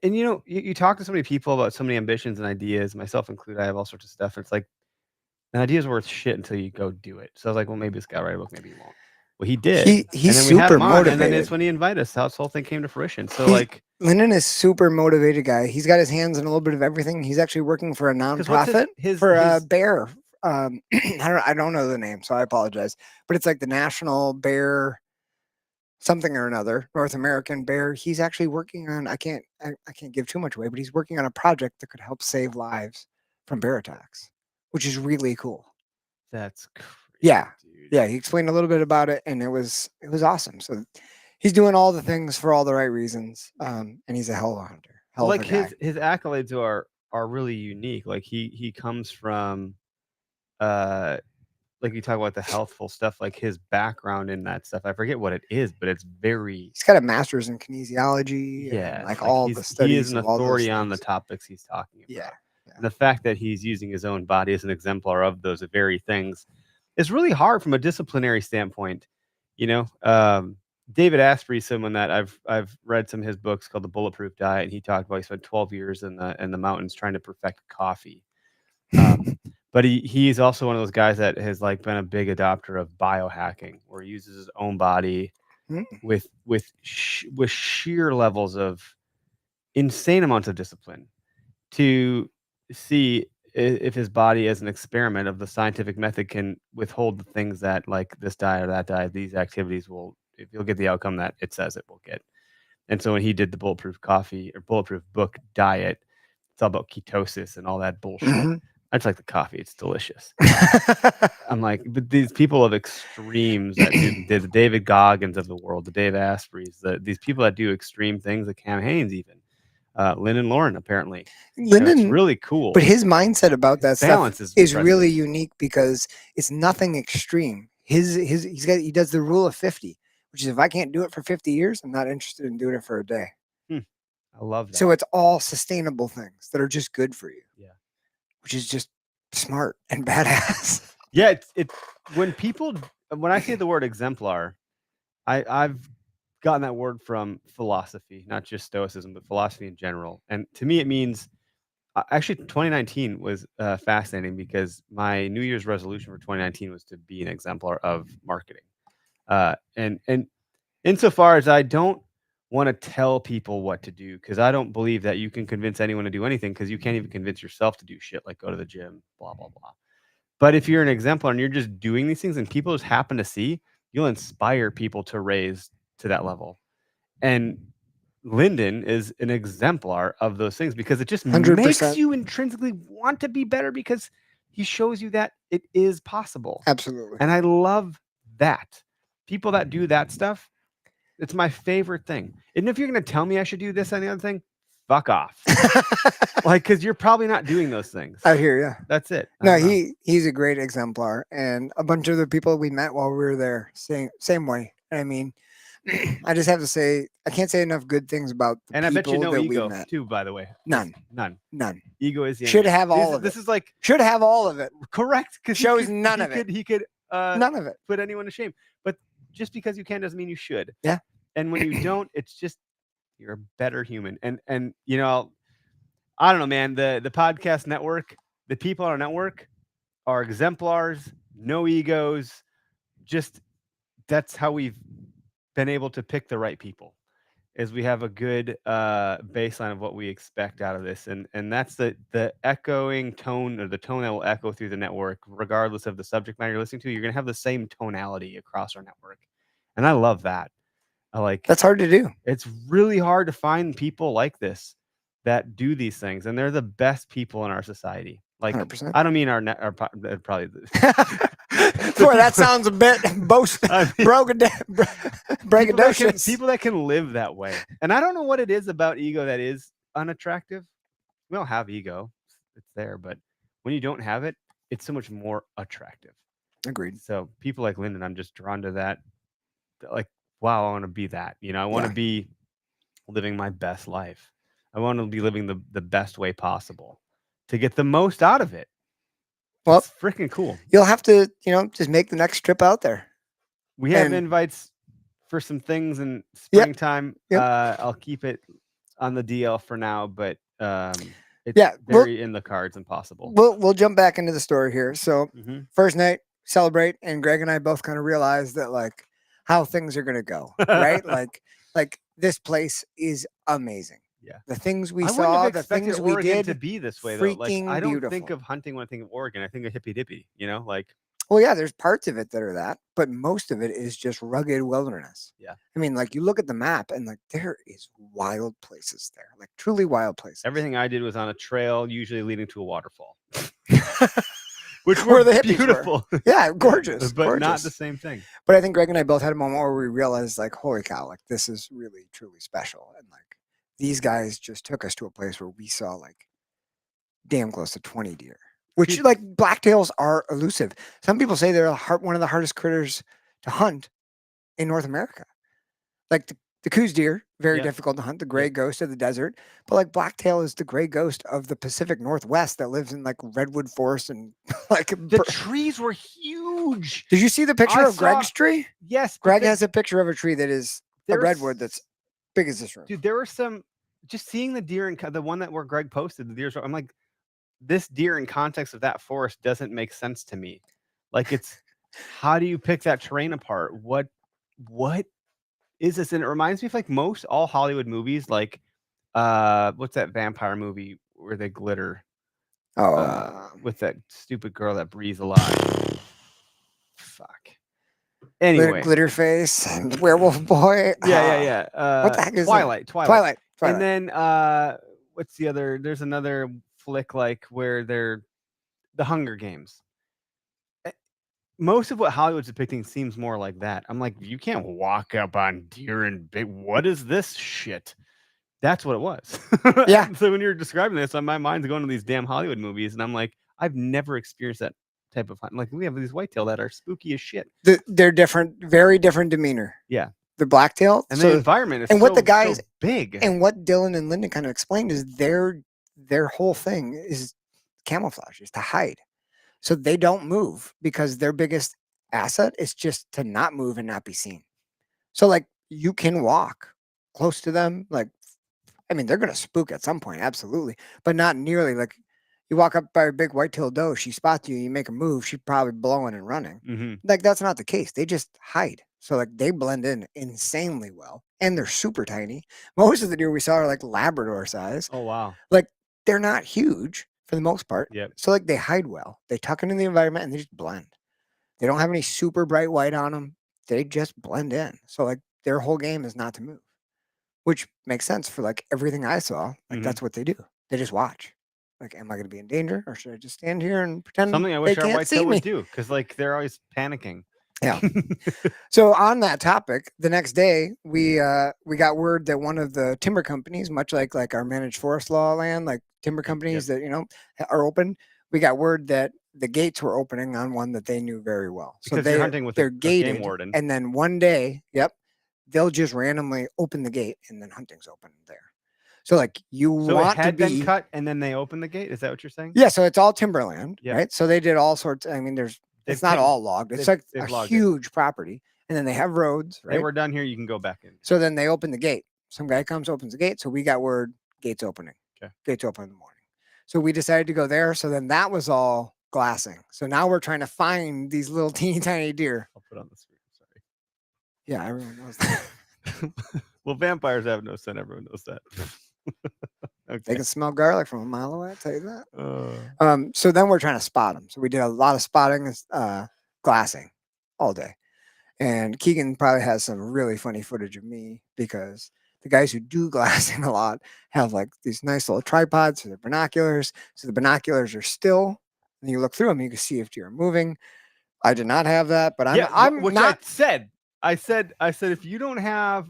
and you talk to so many people about so many ambitions and ideas, myself included. I have all sorts of stuff. And it's like, an idea is worth shit until you go do it. So I was like, well, maybe this guy will write a book, maybe he won't. Well, he did. He's and then we had super him on, and then motivated. it's when he invited us. How this whole thing came to fruition. So Lyndon is super motivated guy. He's got his hands in a little bit of everything. He's actually working for a 'cause what's nonprofit his for a bear. I don't know the name, so I apologize. But it's like the National Bear something or another, North American Bear. He's actually working on. I can't give too much away, but he's working on a project that could help save lives from bear attacks, which is really cool. That's crazy, Yeah. dude. Yeah, he explained a little bit about it, and it was awesome. So he's doing all the things for all the right reasons, and he's a hell of a hunter. Hell of a guy. his accolades are really unique. Like he comes from like you talk about the healthful stuff, like his background in that stuff. I forget what it is, but it's very He's got a master's in kinesiology. And like all the studies. He is an of all those authority on the things. topics he's talking about. Yeah. And the fact that he's using his own body as an exemplar of those very things is really hard from a disciplinary standpoint. You know, David Asprey is someone that I've read some of his books called The Bulletproof Diet, and he talked about he spent 12 years in the mountains trying to perfect coffee. But he's also one of those guys that has like been a big adopter of biohacking, where he uses his own body with sheer levels of insane amounts of discipline to see if his body as an experiment of the scientific method can withhold the things that like this diet or that diet, these activities will, if you'll get the outcome that it says it will get. And so when he did the Bulletproof Coffee or Bulletproof Book diet, it's all about ketosis and all that bullshit. I just like the coffee. It's delicious. I'm like, but these people of extremes that do the David Goggins of the world, the Dave Aspreys, these people that do extreme things, the Cam Hanes even, Lynn and Lauren apparently. Lyndon, it's really cool. But his mindset about that balance stuff is really unique because it's nothing extreme. He does the rule of 50, which is if I can't do it for 50 years, I'm not interested in doing it for a day. I love that. So it's all sustainable things that are just good for you. Yeah. Which is just smart and badass. Yeah, it's when I say the word exemplar, I've gotten that word from philosophy, not just stoicism, but philosophy in general. And to me, it means actually 2019 was fascinating because my New Year's resolution for 2019 was to be an exemplar of marketing. And insofar as I don't want to tell people what to do, because I don't believe that you can convince anyone to do anything, because you can't even convince yourself to do shit like go to the gym, blah, blah, blah. But if you're an exemplar and you're just doing these things and people just happen to see, you'll inspire people to raise to that level. And Lyndon is an exemplar of those things because it just 100%. makes you intrinsically want to be better because he shows you that it is possible. Absolutely. And I love that. People that do that stuff, it's my favorite thing. And if you're going to tell me I should do this and the other thing, fuck off. Like, because you're probably not doing those things. I hear you. That's it. No, he's a great exemplar. And a bunch of the people we met while we were there, same way. I mean, I just have to say, I can't say enough good things about the and I bet you people no that ego we met. too, by the way. None. Ego is the should enemy. have all of This it. is like should have all of it. Correct. Because shows none of it. He could none of it put anyone to shame. But just because you can doesn't mean you should. Yeah. And when you don't, it's just you're a better human. And you know, I don't know, man. The podcast network, the people on our network are exemplars, no egos. Just that's how we've been able to pick the right people. Is we have a good baseline of what we expect out of this, and that's the echoing tone, or the tone that will echo through the network, regardless of the subject matter you're listening to. You're gonna have the same tonality across our network, and I love that. That's hard to do. It's really hard to find people like this that do these things, and they're the best people in our society. Like 100%. I don't mean probably. Boy, that sounds a bit braggadocious. People that can live that way. And I don't know what it is about ego that is unattractive. We don't have ego. It's there. But when you don't have it, it's so much more attractive. Agreed. So people like Lyndon, I'm just drawn to that. Like, wow, I want to be that. You know, I want to be living my best life. I want to be living the best way possible to get the most out of it. Well, it's freaking cool. You'll have to, just make the next trip out there. We have invites for some things in springtime. Yep. I'll keep it on the DL for now, but it's very in the cards and possible. We'll jump back into the story here. So first night, celebrate, and Greg and I both kind of realized that, like, how things are gonna go, right? Like this place is amazing. Yeah. The things we I wouldn't saw, have the expected things we Oregon did, to be this way, though. Like, I freaking don't think beautiful. of hunting when I think of Oregon. I think of hippy dippy, like, Well, yeah, there's parts of it that are that, but most of it is just rugged wilderness. Yeah. I mean, like you look at the map and like there is wild places there, like truly wild places. everything I did was on a trail, usually leading to a waterfall, which Where were the hippies were. beautiful. Yeah, gorgeous, but not gorgeous. the same thing. But I think Greg and I both had a moment where we realized, like, holy cow, like this is really truly special, and like these guys just took us to a place where we saw like damn close to 20 deer, which Dude. like blacktails are elusive. Some people say they're one of the hardest critters to hunt in North America. Like the coos deer, very Yeah. difficult to hunt, the gray ghost of the desert. But like blacktail is the gray ghost of the Pacific Northwest that lives in like redwood forest and like. The trees were huge. Did you see the picture I of Greg's saw- tree? Yes, but Greg has a picture of a tree that is a there's- redwood that's big as this room. Dude, there were some. Just seeing the deer and the one that where Greg posted the deer. I'm like, this deer in context of that forest doesn't make sense to me. Like, it's how do you pick that terrain apart? What is this? And it reminds me of like most all Hollywood movies, like what's that vampire movie where they glitter? With that stupid girl that breathes a lot. Fuck. Anyway, Glitter face and werewolf boy. Yeah. What the heck is Twilight? Twilight. And then what's the other? There's another flick like where they're the Hunger Games. Most of what Hollywood's depicting seems more like that. I'm like, you can't walk up on deer and big. What is this shit? That's what it was. Yeah. So when you're describing this, my mind's going to these damn Hollywood movies, and I'm like, I've never experienced that type of hunt. Like, we have these whitetail that are spooky as shit. They're different, very different demeanor. Yeah. The blacktail and the environment is and what the guys so big. And what Dylan and Linda kind of explained is their whole thing is camouflage, is to hide. So they don't move because their biggest asset is just to not move and not be seen. So like you can walk close to them. Like, I mean, they're going to spook at some point. Absolutely. But not nearly. Like you walk up by a big white-tailed doe, she spots you, you make a move, she's probably blowing and running. Mm-hmm. Like that's not the case. They just hide. So like they blend in insanely well, and they're super tiny. Most of the deer we saw are like Labrador size. Oh wow! Like they're not huge for the most part. Yep. So like they hide well. They tuck into the environment and they just blend. They don't have any super bright white on them. They just blend in. So like their whole game is not to move, which makes sense for like everything I saw. Like Mhm. that's what they do. They just watch. Like, am I going to be in danger, or should I just stand here and pretend Something I wish they our can't whitetail see me? would do, because like they're always panicking. Yeah. So on that topic, the next day we got word that one of the timber companies, much like our managed forest law land, like timber companies that are open, we got word that the gates were opening on one that they knew very well. So Because you're hunting with they're a game gated, warden. and then one day, they'll just randomly open the gate, and then hunting's open there. So like So want it had to be been cut, and then they opened the gate. Is that what you're saying? Yeah, so it's all timberland, Yeah. right? So they did all sorts. I mean, it's not all logged. It's like they've a logged it. huge property, and then they have roads, right? Hey, we're done here. You can go back in. So then they open the gate. Some guy comes, opens the gate. So we got word, gates opening. Okay. Gates open in the morning. So we decided to go there. So then that was all glassing. So now we're trying to find these little teeny tiny deer. I'll put on the screen. Sorry. Yeah, everyone knows that. Well, vampires have no scent. Everyone knows that. They Okay. can smell garlic from a mile away. I'll tell you that. So then we're trying to spot them. So we did a lot of spotting, glassing all day. And Keegan probably has some really funny footage of me because the guys who do glassing a lot have like these nice little tripods for their binoculars. So the binoculars are still, and you look through them, you can see if deer are moving. I did not have that, but I'm which not. I said if you don't have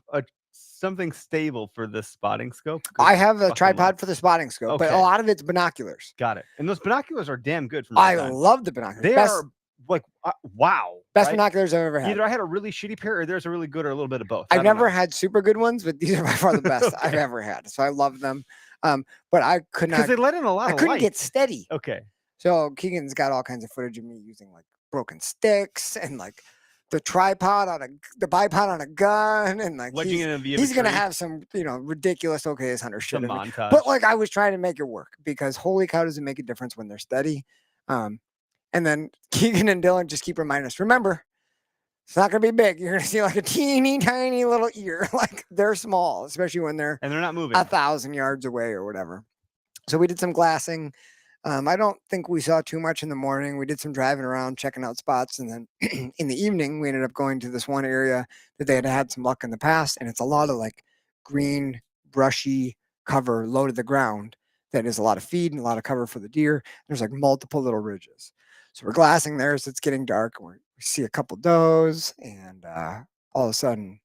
something stable for this spotting scope, I have a fucking tripod luck. for the spotting scope, but a Okay. lot of it's binoculars. Got it. And those binoculars are damn good for I nighttime. love the binoculars. They best, are like wow. best right? binoculars I've ever had. Either I had a really shitty pair, or there's a really good, or a little bit of both. I've I don't never know. had super good ones, but these are by far the best I've Okay. ever had. So I love them. But I could because not. they let in a lot I of couldn't light. get steady. Okay. So Keegan's got all kinds of footage of me using like broken sticks and like the tripod on the bipod on a gun, and like Wedging it in a via he's gonna tree, have some ridiculous as hunter shit. some in me. montage. But like I was trying to make it work because holy cow, does it make a difference when they're steady? And then Keegan and Dylan just keep reminding us, remember, It's not gonna be big. You're gonna see like a teeny tiny little ear. Like they're small, especially when they're And they're not moving. 1,000 yards away or whatever. So we did some glassing. I don't think we saw too much in the morning. We did some driving around, checking out spots, and then in the evening we ended up going to this one area that they had some luck in the past, and it's a lot of like green, brushy cover low to the ground. That is a lot of feed and a lot of cover for the deer. There's like multiple little ridges. So we're glassing there, so it's getting dark. We see a couple does, and all of a sudden,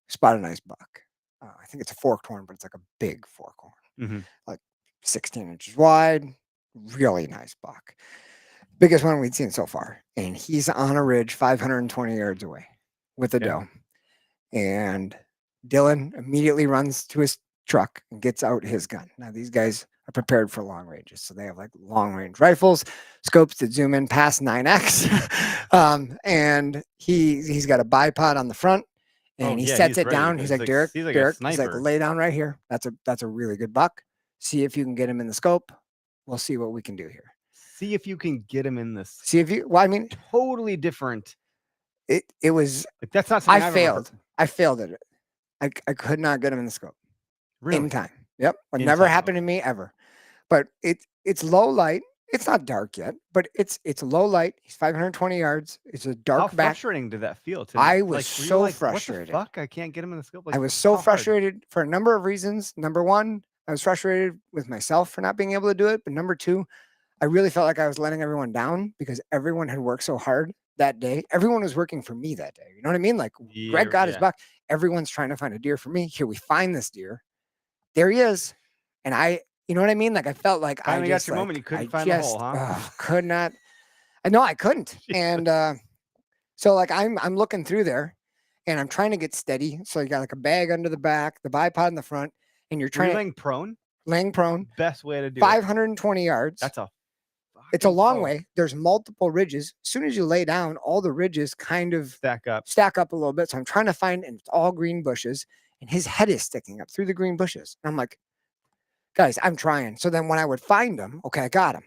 we spot a nice buck. I think it's a forked horn, but it's like a big fork horn, like 16 inches wide. Really nice buck. Biggest one we'd seen so far. And he's on a ridge 520 yards away with a doe. And Dylan immediately runs to his truck and gets out his gun. Now, these guys are prepared for long ranges. So they have like long range rifles, scopes that zoom in past 9x. And he's got a bipod on the front. And he sets it down. He's like, Derek, he's like, lay down right here. That's a really good buck. See if you can get him in the scope. We'll see what we can do here. See if you can get him in this. See if you. Well, I mean, totally different. It was. Like, that's not something I failed. I failed at it. I could not get him in the scope. Really? In time. Yep. It never happened to me ever. But it's low light. It's not dark yet, but it's low light. He's 520 yards. It's a dark back. How frustrating did that feel? I was so frustrated. What the fuck? I can't get him in the scope. Like, I was so frustrated for a number of reasons. Number one, I was frustrated with myself for not being able to do it. But number two, I really felt like I was letting everyone down because everyone had worked so hard that day. Everyone was working for me that day. You know what I mean? Like Greg got his buck. Everyone's trying to find a deer for me. Here we find this deer. There he is. And you know what I mean? Like I felt like I just got your moment. You couldn't find the hole, huh? Could not. No, I couldn't. And so like I'm looking through there and I'm trying to get steady. So you got like a bag under the back, the bipod in the front, and you're laying prone. Laying prone. Best way to do 520 yards. It's a long way. There's multiple ridges. As soon as you lay down, all the ridges kind of stack up a little bit. So I'm trying to find, and it's all green bushes, and his head is sticking up through the green bushes. And I'm like, guys, I'm trying. So then when I would find him, okay, I got him.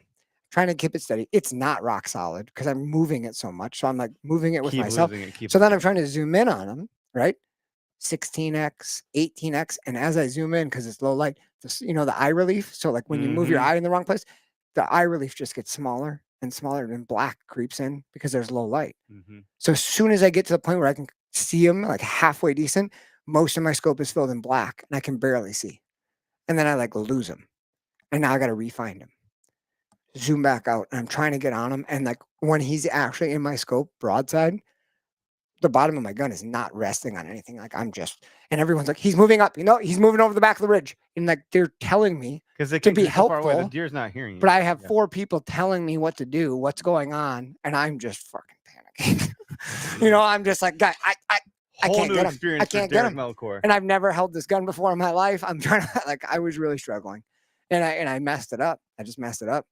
Trying to keep it steady. It's not rock solid because I'm moving it so much. So I'm like moving it with myself. So then I'm trying to zoom in on him, right? 16x, 18x. And as I zoom in, because it's low light, the eye relief. So like when you move your eye in the wrong place, the eye relief just gets smaller and smaller, and black creeps in because there's low light. So as soon as I get to the point where I can see him like halfway decent, most of my scope is filled in black and I can barely see. And then I like lose him. And now I got to re-find him. Zoom back out and I'm trying to get on him. And like when he's actually in my scope broadside, the bottom of my gun is not resting on anything. Like and everyone's like, he's moving up, he's moving over the back of the ridge. And like, they're telling me to be helpful. The deer's not hearing you. But I have 4 people telling me what to do, what's going on. And I'm just fucking panicking. I'm just like, guy, I can't get him. I can't get him. And I've never held this gun before in my life. I'm trying to I was really struggling and I messed it up. I just messed it up.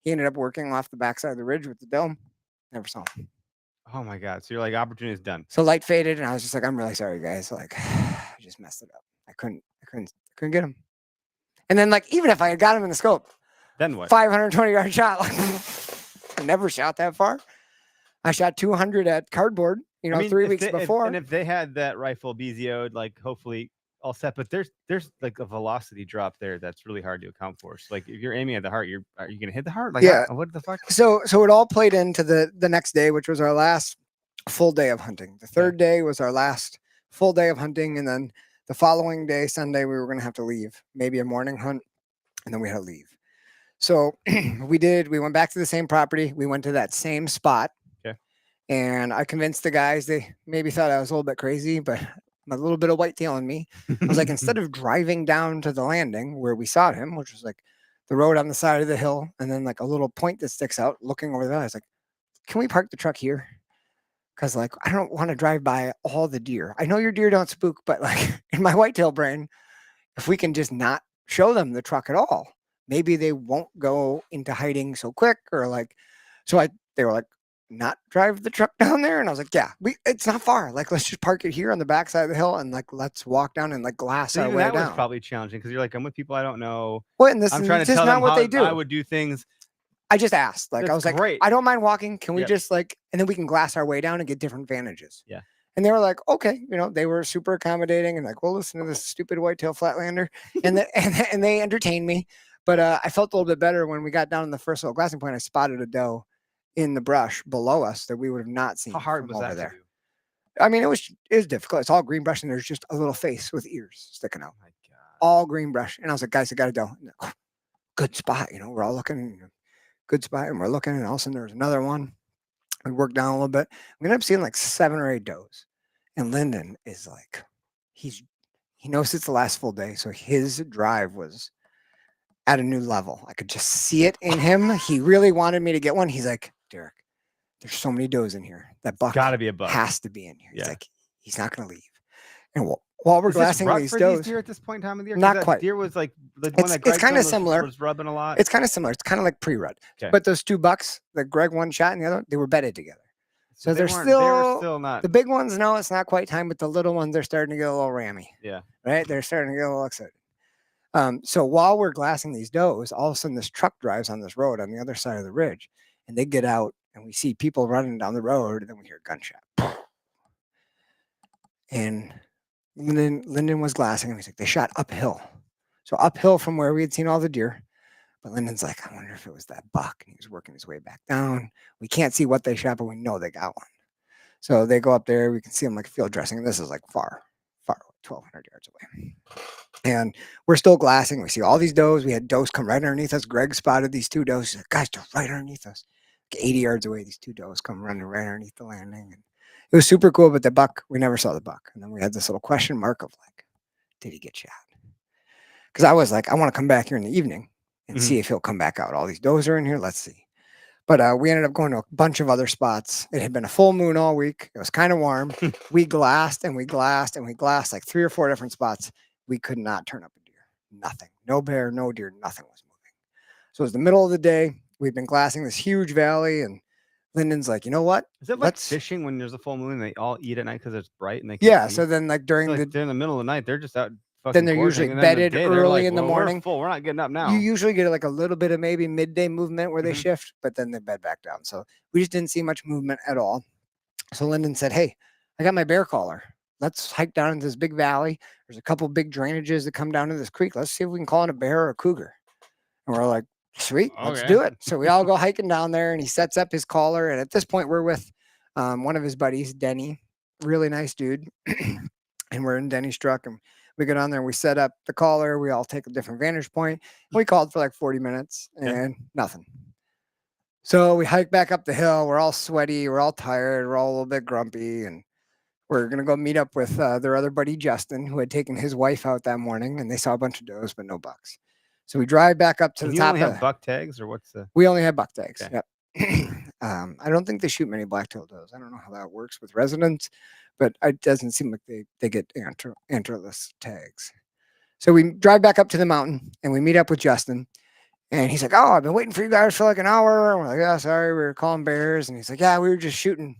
He ended up working off the backside of the ridge with the dome. Never saw him. Oh my God. So you're like, opportunity is done. So light faded and I was just like, I'm really sorry, guys. Like I just messed it up. I couldn't get him. And then like, even if I had got him in the scope, then what? 520 yard shot. Like, I never shot that far. I shot 200 at cardboard, 3 weeks before. And if they had that rifle BZO'd, like hopefully all set, but there's like a velocity drop there that's really hard to account for. So like if you're aiming at the heart, are you gonna hit the heart? Like, yeah. What the fuck? So it all played into the next day, which was our last full day of hunting. The third day was our last full day of hunting, and then the following day, Sunday, we were gonna have to leave, maybe a morning hunt, and then we had to leave. So we went back to the same property. We went to that same spot. Okay. And I convinced the guys, they maybe thought I was a little bit crazy, but a little bit of whitetail in me. I was like, instead of driving down to the landing where we saw him, which was like the road on the side of the hill, and then like a little point that sticks out looking over there, I was like, can we park the truck here? Because like, I don't want to drive by all the deer. I know your deer don't spook, but like in my whitetail brain, if we can just not show them the truck at all, maybe they won't go into hiding so quick, or like, they were like, not drive the truck down there. And I was like, yeah, it's not far. Like, let's just park it here on the backside of the hill and like, let's walk down and like glass our way down. That was probably challenging because you're like, I'm with people I don't know. Well, and this is just not what they do. I would do things. I just asked. Like, I That's was great. like, I don't mind walking. Can we Yep. just like, and then we can glass our way down and get different vantages. Yeah. And they were like, okay, you know, they were super accommodating and like, well, listen to this stupid whitetail flatlander, and and they entertained me. But I felt a little bit better when we got down in the first little glassing point. I spotted a doe in the brush below us that we would have not seen. How hard from was over that there? to do? I mean, it was difficult. It's all green brush, and there's just a little face with ears sticking out. Oh my God. All green brush. And I was like, guys, I got a doe. Good spot. You know, we're all looking, good spot, and we're looking, and all of a sudden there's another one. We worked down a little bit. We ended up seeing like 7 or 8 does. And Lyndon is like, he knows it's the last full day. So his drive was at a new level. I could just see it in him. He really wanted me to get one. He's like, Derek, there's so many does in here. That buck Gotta be a buck. has to be in here. He's Yeah. like, he's not going to leave. And while we're Is this glassing rut these for does, these deer at this point in time of the year? 'Cause Not that quite. Deer was like the one It's- that it's Greg kinda was- similar. was rubbing a lot. it's kind of similar. It's kind of like pre-rut. Okay. But those 2 bucks that Greg one shot and the other, they were bedded together. So they they're weren't- they were still still not. the big ones. No, it's not quite time, but the little ones are starting to get a little rammy. Yeah. Right? They're starting to get a little excited. So while we're glassing these does, all of a sudden this truck drives on this road on the other side of the ridge, and they get out, and we see people running down the road, and then we hear a gunshot. And Lyndon was glassing, and he's like, they shot uphill. So uphill from where we had seen all the deer. But Lyndon's like, I wonder if it was that buck. And he was working his way back down. We can't see what they shot, but we know they got one. So they go up there. We can see them like field dressing. And this is like far, 1,200 yards away. And we're still glassing. We see all these does. We had does come right underneath us. Greg spotted these 2 does. He's like, guys, they're right underneath us. Like 80 yards away, these 2 does come running right underneath the landing. And it was super cool. But the buck, we never saw the buck. And then we had this little question mark of like, did he get shot? Because I was like, I want to come back here in the evening and see if he'll come back out. All these does are in here. Let's see. But we ended up going to a bunch of other spots. It had been a full moon all week. It was kind of warm. We glassed and we glassed and we glassed like 3 or 4 different spots. We could not turn up a deer. Nothing. No bear, no deer, nothing was moving. So it was the middle of the day. We've been glassing this huge valley, and Lyndon's like, you know what? Is it like Let's- fishing when there's a full moon? They all eat at night because it's bright and they. Yeah. Can see? So then like during Like the they're in the middle of the night. They're just out. Then they're usually gorging, and then bedded the day, they're early like, in the "Well, morning." We're full. We're not getting up now. You usually get like a little bit of maybe midday movement where they Mhm. shift, but then they bed back down. So we just didn't see much movement at all. So Lyndon said, hey, I got my bear caller. Let's hike down into this big valley. There's a couple big drainages that come down to this creek. Let's see if we can call in a bear or a cougar. And we're like, sweet, let's Okay. do it. So we all go hiking down there, and he sets up his collar. And at this point, we're with one of his buddies, Denny, really nice dude. And we're in Denny's truck, and we go down there and we set up the collar. We all take a different vantage point. We called for like 40 minutes and nothing. So we hike back up the hill. We're all sweaty. We're all tired. We're all a little bit grumpy. And we're going to go meet up with their other buddy, Justin, who had taken his wife out that morning. And they saw a bunch of does, but no bucks. So we drive back up to And the you top. only have buck tags, or what's the? We only have buck tags. Okay. Yep. I don't think they shoot many blacktail does. I don't know how that works with residents, but it doesn't seem like they get antlerless tags. So we drive back up to the mountain and we meet up with Justin, and he's like, "Oh, I've been waiting for you guys for like an hour." And we're like, "Yeah, sorry, we were calling bears." And he's like, "Yeah, we were just shooting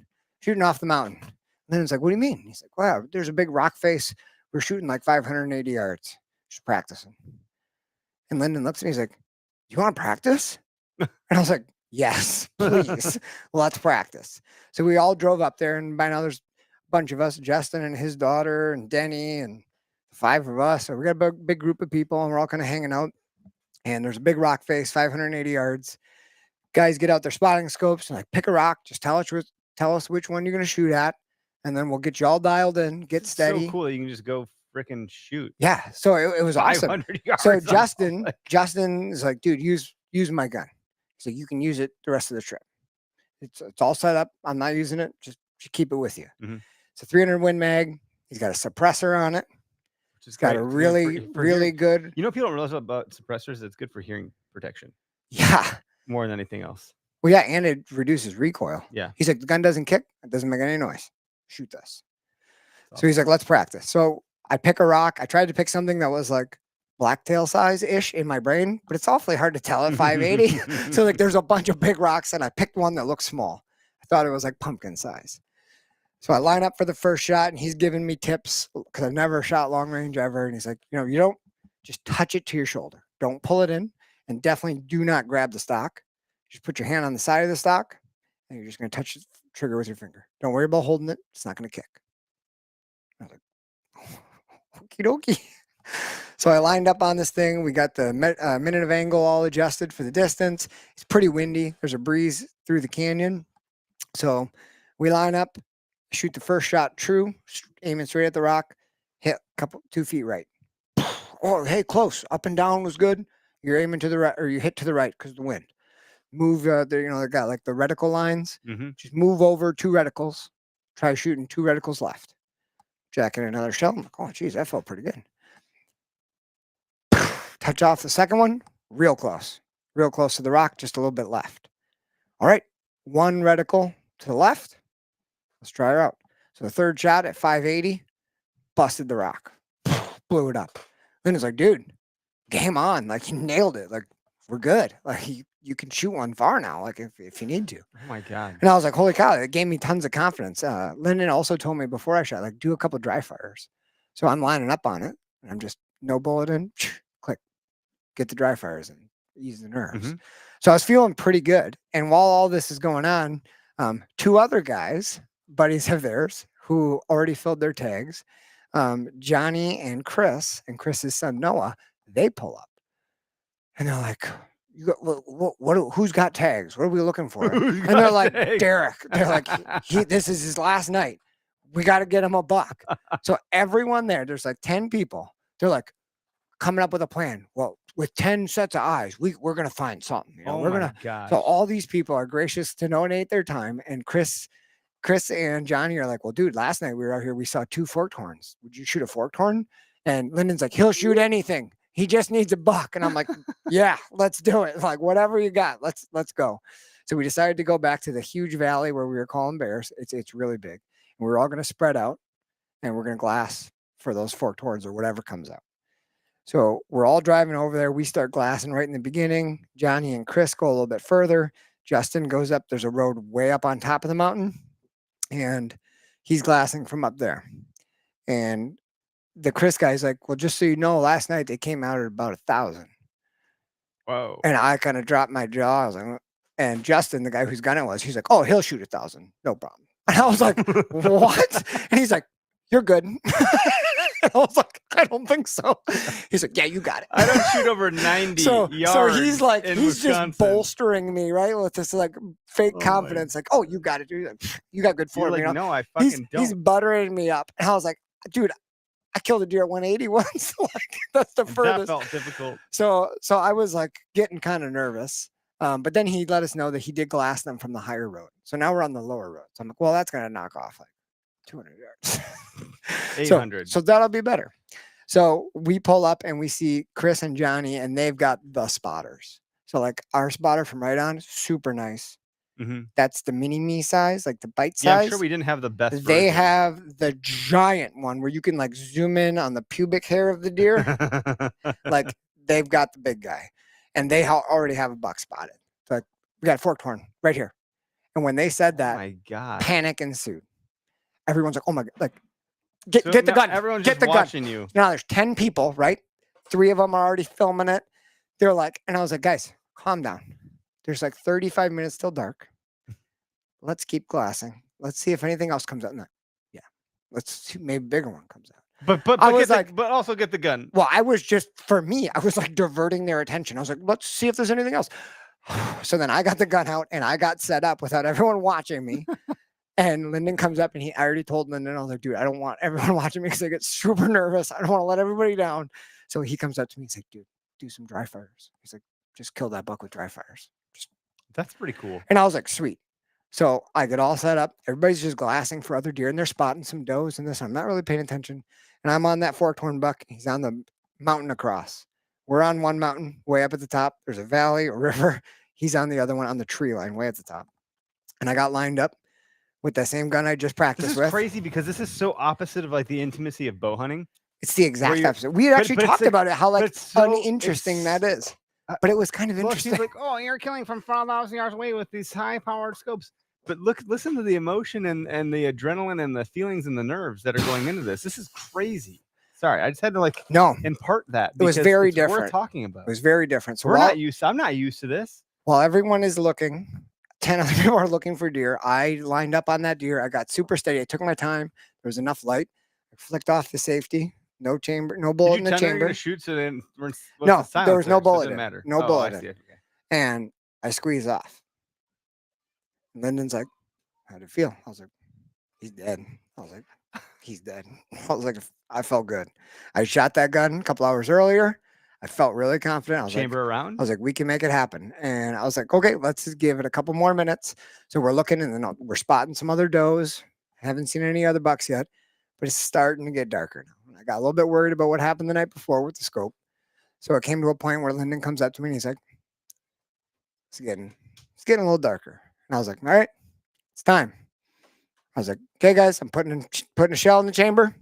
off the mountain." And then it's like, "What do you mean?" He's like, "Wow, there's a big rock face. We're shooting like 580 yards, just practicing." And Lyndon looks at me, he's like, "You want to practice?" And I was like, "Yes, please, let's practice." So we all drove up there, and by now there's a bunch of us, Justin and his daughter and Denny and 5 of us. So we got a big group of people, and we're all kind of hanging out. And there's a big rock face, 580 yards. Guys get out their spotting scopes and like, pick a rock, just tell us which one you're going to shoot at, and then we'll get you all dialed in, get It's steady. So cool that you can just go freaking shoot. Yeah, so it was awesome. 500 yards. So I'm Justin is like, "Dude, use my gun." So you can use it the rest of the trip. It's all set up. I'm not using it. Just keep it with you. Mhm. It's a 300 Win Mag. He's got a suppressor on it. Which is It's got great a for- really, for really hearing- good. You know, people don't realize about suppressors. It's good for hearing protection Yeah. more than anything else. Well, yeah, and it reduces recoil. Yeah. He's like, the gun doesn't kick. It doesn't make any noise. Shoot this. That's So he's like, let's practice. So I pick a rock. I tried to pick something that was like blacktail size-ish in my brain, but it's awfully hard to tell at 580. So like there's a bunch of big rocks, and I picked one that looked small. I thought it was like pumpkin size. So I line up for the first shot, and he's giving me tips because I've never shot long range ever. And he's like, you don't just touch it to your shoulder. Don't pull it in, and definitely do not grab the stock. Just put your hand on the side of the stock, and you're just going to touch the trigger with your finger. Don't worry about holding it. It's not going to kick. I was like, okie dokie. So I lined up on this thing. We got the minute of angle all adjusted for the distance. It's pretty windy. There's a breeze through the canyon. So we line up, shoot the first shot true, aiming straight at the rock, hit 2 feet right. Oh, hey, close. Up and down was good. You're aiming to the right, or you hit to the right because of the wind. Move, they got like the reticle lines. Just move over 2 reticles. Try shooting 2 reticles left. Jacking another shell. I'm like, oh, geez, that felt pretty good. Touch off the second one, real close to the rock, just a little bit left. All right, 1 reticle to the left. Let's try her out. So the third shot at 580, busted the rock, blew it up. Then it's like, dude, game on. Like, you nailed it. Like, we're good. Like, you can shoot one far now, like if you need to. Oh my God. And I was like, holy cow, it gave me tons of confidence. Lyndon also told me before I shot, like, do a couple dry fires. So I'm lining up on it, and I'm just no bullet in, click, get the dry fires and ease the nerves. So I was feeling pretty good. And while all this is going on, 2 other guys, buddies of theirs, who already filled their tags, Johnny and Chris's son Noah, they pull up. And they're like, who's got tags? What are we looking for? And they're like, tags? Derek. They're like, this is his last night. We got to get him a buck. So everyone there's like 10 people. They're like coming up with a plan. Well, with 10 sets of eyes, we're going to find something. You know, oh we're my gonna. God. So all these people are gracious to donate their time. And Chris and Johnny are like, well, dude, last night we were out here. We saw 2 forked horns. Would you shoot a forked horn? And Lyndon's like, he'll shoot anything. He just needs a buck. And I'm like, yeah, let's do it. Like, whatever you got, let's go. So we decided to go back to the huge valley where we were calling bears. It's really big. And we're all going to spread out, and we're going to glass for those forked horns or whatever comes out. So we're all driving over there. We start glassing right in the beginning. Johnny and Chris go a little bit further. Justin goes up. There's a road way up on top of the mountain, and he's glassing from up there. And the Chris guy's like, well, just so you know, last night they came out at about 1,000. Whoa. And I kind of dropped my jaw. I was like, and Justin, the guy whose gun it was, he's like, oh, he'll shoot 1,000. No problem. And I was like, what? And he's like, you're good. I was like, I don't think so. He's like, yeah, you got it. I don't shoot over 90 yards. So he's like, in he's Wisconsin. just bolstering me, right? With this like fake confidence. Like, oh, you got it, dude. Like, you got good form. You're like, you know? no, I fucking don't. He's buttering me up. And I was like, dude, I killed a deer at 180 once. Like, that's the furthest. That felt difficult. So I was like getting kind of nervous. But then he let us know that he did glass them from the higher road. So now we're on the lower road. So I'm like, well, that's going to knock off like 200 yards. 800. So that'll be better. So we pull up and we see Chris and Johnny, and they've got the spotters. So like our spotter from right on, super nice. That's the mini me size, like the bite size. Yeah, I'm sure we didn't have the best. They version. have the giant one where you can like zoom in on the pubic hair of the deer. Like they've got the big guy, and they already have a buck spotted. So like, we got a forked horn right here. And when they said that, oh my God, panic ensued. Everyone's like, oh my God, like get the gun. Everyone's get just the watching gun. you. Now there's 10 people, right? 3 of them are already filming it. They're like, and I was like, guys, calm down. There's like 35 minutes till dark. Let's keep glassing. Let's see if anything else comes out. Yeah, let's see, maybe a bigger one comes out. But I was like, but also get the gun. Well, I was just, for me, I was like diverting their attention. I was like, let's see if there's anything else. So then I got the gun out and I got set up without everyone watching me. And Lyndon comes up and I already told Lyndon, I was like, dude, I don't want everyone watching me because I get super nervous. I don't want to let everybody down. So he comes up to me and he's like, dude, do some dry fires. He's like, just kill that buck with dry fires. That's pretty cool. And I was like, sweet. So I get all set up. Everybody's just glassing for other deer and they're spotting some does and this. I'm not really paying attention. And I'm on that forked horn buck. He's on the mountain across. We're on one mountain way up at the top. There's a valley, a river. He's on the other one on the tree line way at the top. And I got lined up with that same gun I just practiced with. This is crazy because this is so opposite of like the intimacy of bow hunting. It's the exact opposite. We had actually talked about it, how like uninteresting that is. But it was kind of interesting. She's like, oh, you're killing from 5,000 yards away with these high-powered scopes. But listen to the emotion and the adrenaline and the feelings and the nerves that are going into this. This is crazy. Sorry, I just had to impart that. It was very different. Worth talking about. It was very different. So I'm not used to this. While everyone is looking, 10 other people are looking for deer. I lined up on that deer. I got super steady. I took my time. There was enough light. I flicked off the safety. No chamber, no Did bullet you in the tell them you're chamber. gonna shoot so then what's No, the there was no silencer, so it bullet didn't in. matter. No Oh, I bullet see. in. Okay. And I squeezed off. And Lyndon's like, how'd it feel? I was like, he's dead. I was like, he's dead. I was like, I felt good. I shot that gun a couple hours earlier. I felt really confident. I was Chamber like, around? I was like, we can make it happen. And I was like, okay, let's just give it a couple more minutes. So we're looking and then we're spotting some other does. Haven't seen any other bucks yet, but it's starting to get darker now. And I got a little bit worried about what happened the night before with the scope. So it came to a point where Lyndon comes up to me and he's like, it's getting a little darker. And I was like, all right, it's time. I was like, okay, guys, I'm putting a shell in the chamber.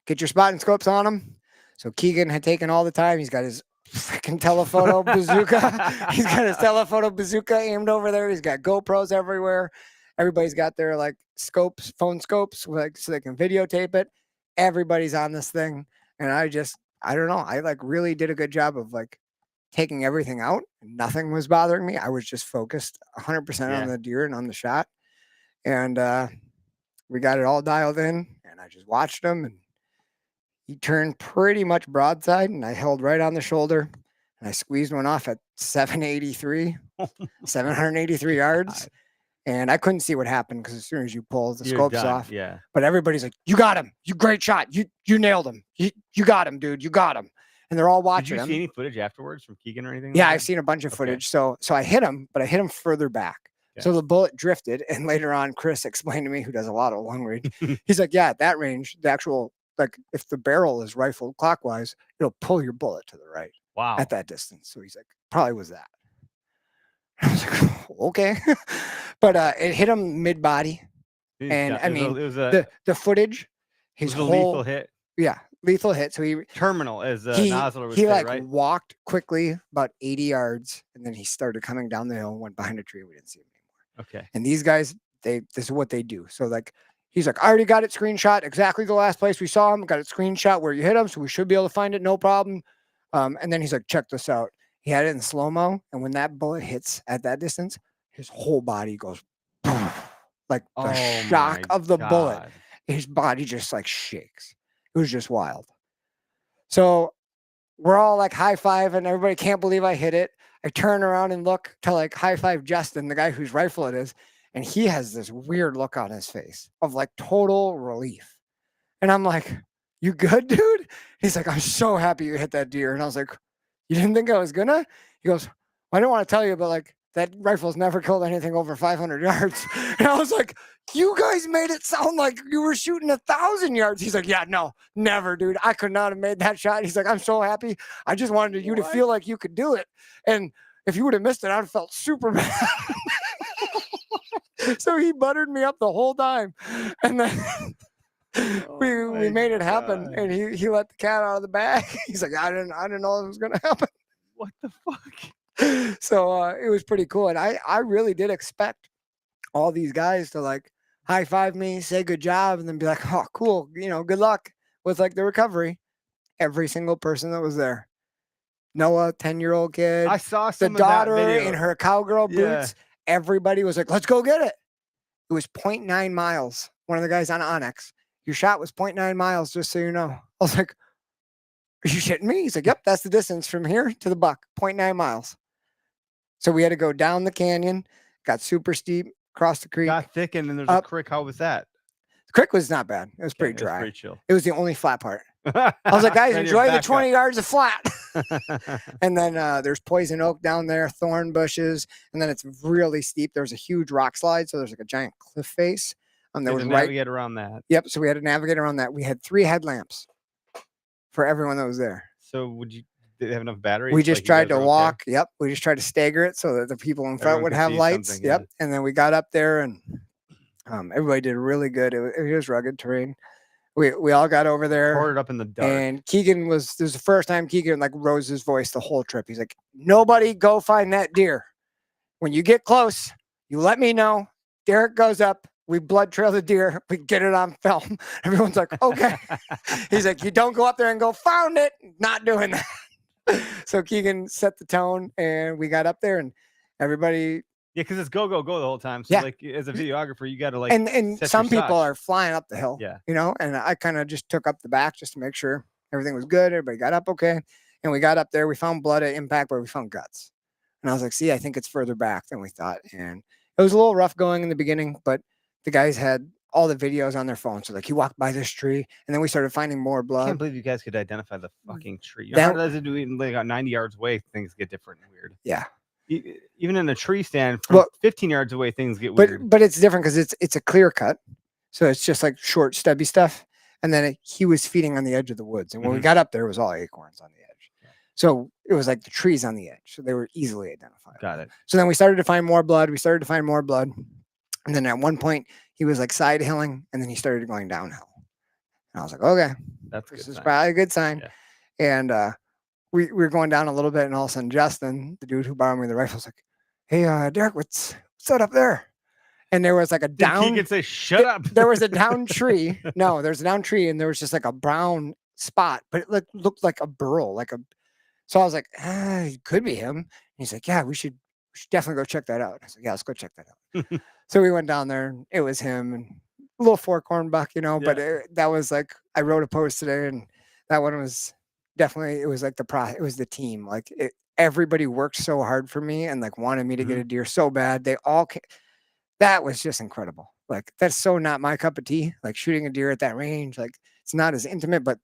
Get your spotting scopes on them. So Keegan had taken all the time. He's got his freaking telephoto bazooka. He's got his telephoto bazooka aimed over there. He's got GoPros everywhere. Everybody's got their like scopes, phone scopes, like so they can videotape it. Everybody's on this thing. And I don't know. I like really did a good job of like taking everything out. Nothing was bothering me. I was just focused 100% on the deer and on the shot. And we got it all dialed in, and I just watched him, and he turned pretty much broadside, and I held right on the shoulder, and I squeezed one off at 783 yards. And I couldn't see what happened because as soon as you pull the scopes off, but everybody's like, you got him. You great shot. You nailed him. You got him, dude. You got him. And they're all watching him. Did you see any footage afterwards from Keegan or anything? Yeah, like I've seen a bunch of footage. So I hit him, but I hit him further back. Okay. So the bullet drifted. And later on, Chris explained to me, who does a lot of long range, he's like, yeah, at that range, the actual, like if the barrel is rifled clockwise, it'll pull your bullet to the right. Wow. At that distance. So he's like, probably was that. I was like, okay. But it hit him mid body. And I mean, the footage, his whole lethal hit. Yeah, lethal hit. So he terminal, as Nosler would say, like right? walked quickly about 80 yards, and then he started coming down the hill and went behind a tree. We didn't see him anymore. Okay. And these guys, this is what they do. So like, he's like, I already got it screenshot exactly the last place we saw him. Got it screenshot where you hit him, so we should be able to find it, no problem. And then he's like, check this out. He had it in slow-mo, and when that bullet hits at that distance, his whole body goes like the shock of the bullet. His body just like shakes. It was just wild. So we're all like high five, and everybody can't believe I hit it. I turn around and look to like high five Justin, the guy whose rifle it is, and he has this weird look on his face of like total relief. And I'm like, you good, dude? He's like, I'm so happy you hit that deer. And I was like, you didn't think I was gonna? He goes, well, I don't want to tell you, but like that rifle's never killed anything over 500 yards. And I was like, you guys made it sound like you were shooting 1,000 yards. He's like, yeah, no, never, dude. I could not have made that shot. He's like, I'm so happy. I just wanted you to feel like you could do it. And if you would have missed it, I'd have felt super bad. So he buttered me up the whole time. And then we made it happen. And he let the cat out of the bag. He's like, I didn't know it was going to happen. What the fuck? So it was pretty cool. And I really did expect all these guys to like high five me, say good job, and then be like, oh, cool, good luck with like the recovery. Every single person that was there. Noah, 10-year-old kid. I saw some the daughter of that video. in her cowgirl boots. Everybody was like, let's go get it. It was 0.9 miles. One of the guys on Onyx. Your shot was 0.9 miles, just so you know. I was like, are you shitting me? He's like, yep, that's the distance from here to the buck, 0.9 miles. So we had to go down the canyon, got super steep, cross the creek. Got thick, and then there's a creek. How was that? The creek was not bad. It was pretty dry. It was pretty chill. It was the only flat part. I was like, guys, enjoy the 20 yards of flat. And then there's poison oak down there, thorn bushes, and then it's really steep. There's a huge rock slide, so there's like a giant cliff face. There was navigate around that. Yep. So we had to navigate around that. We had 3 headlamps for everyone that was there. So did they have enough batteries? We just tried to walk. Yep. We just tried to stagger it so that the people in front would have lights. Yep. Yeah. And then we got up there, and everybody did really good. It was rugged terrain. We all got over there. Poured it up in the dark. And Keegan this was the first time Keegan like rose his voice the whole trip. He's like, nobody go find that deer. When you get close, you let me know. Derek goes up. We blood trail the deer. We get it on film. Everyone's like, okay. He's like, you don't go up there and go, found it. Not doing that. So Keegan set the tone, and we got up there, and Everybody, Yeah, because it's go the whole time. So Yeah. like as a videographer, you got to like and set some your people shots. are flying up the hill. Yeah. And I kind of just took up the back just to make sure everything was good. Everybody got up okay, and we got up there. We found blood at impact, but we found guts. And I was like, see, I think it's further back than we thought. And it was a little rough going in the beginning, but the guys had all the videos on their phone. So like he walked by this tree, and then we started finding more I can't blood. believe you guys could identify the fucking tree. That- How does it do? Like 90 yards away, things get different and weird. Yeah. Even in a tree stand from 15 yards away, things get weird. But it's different because it's a clear cut. So it's just like short, stubby stuff. And then he was feeding on the edge of the woods. And when we got up there, it was all acorns on the edge. So it was like the trees on the edge. So they were easily identified. Got it. So then we started to find more blood. And then at one point, he was like side hilling, and then he started going downhill. And I was like, okay, this is probably a good sign. Yeah. And we were going down a little bit, and all of a sudden, Justin, the dude who borrowed me the rifle, was like, hey, Derek, what's that up there? And there was like a down. He could say, shut up. There was a down tree. No, there's a down tree, and there was just like a brown spot, but it looked like a burl, So I was like, it could be him. And he's like, yeah, we should definitely go check that out. I was like, yeah, let's go check that out. So we went down there, and it was him, and a little fork-horn buck, but that was like, I wrote a post today, and that one was definitely, it was like it was the team. Like everybody worked so hard for me and like wanted me to get a deer so bad. They all came. That was just incredible. Like, that's so not my cup of tea. Like shooting a deer at that range, like it's not as intimate, but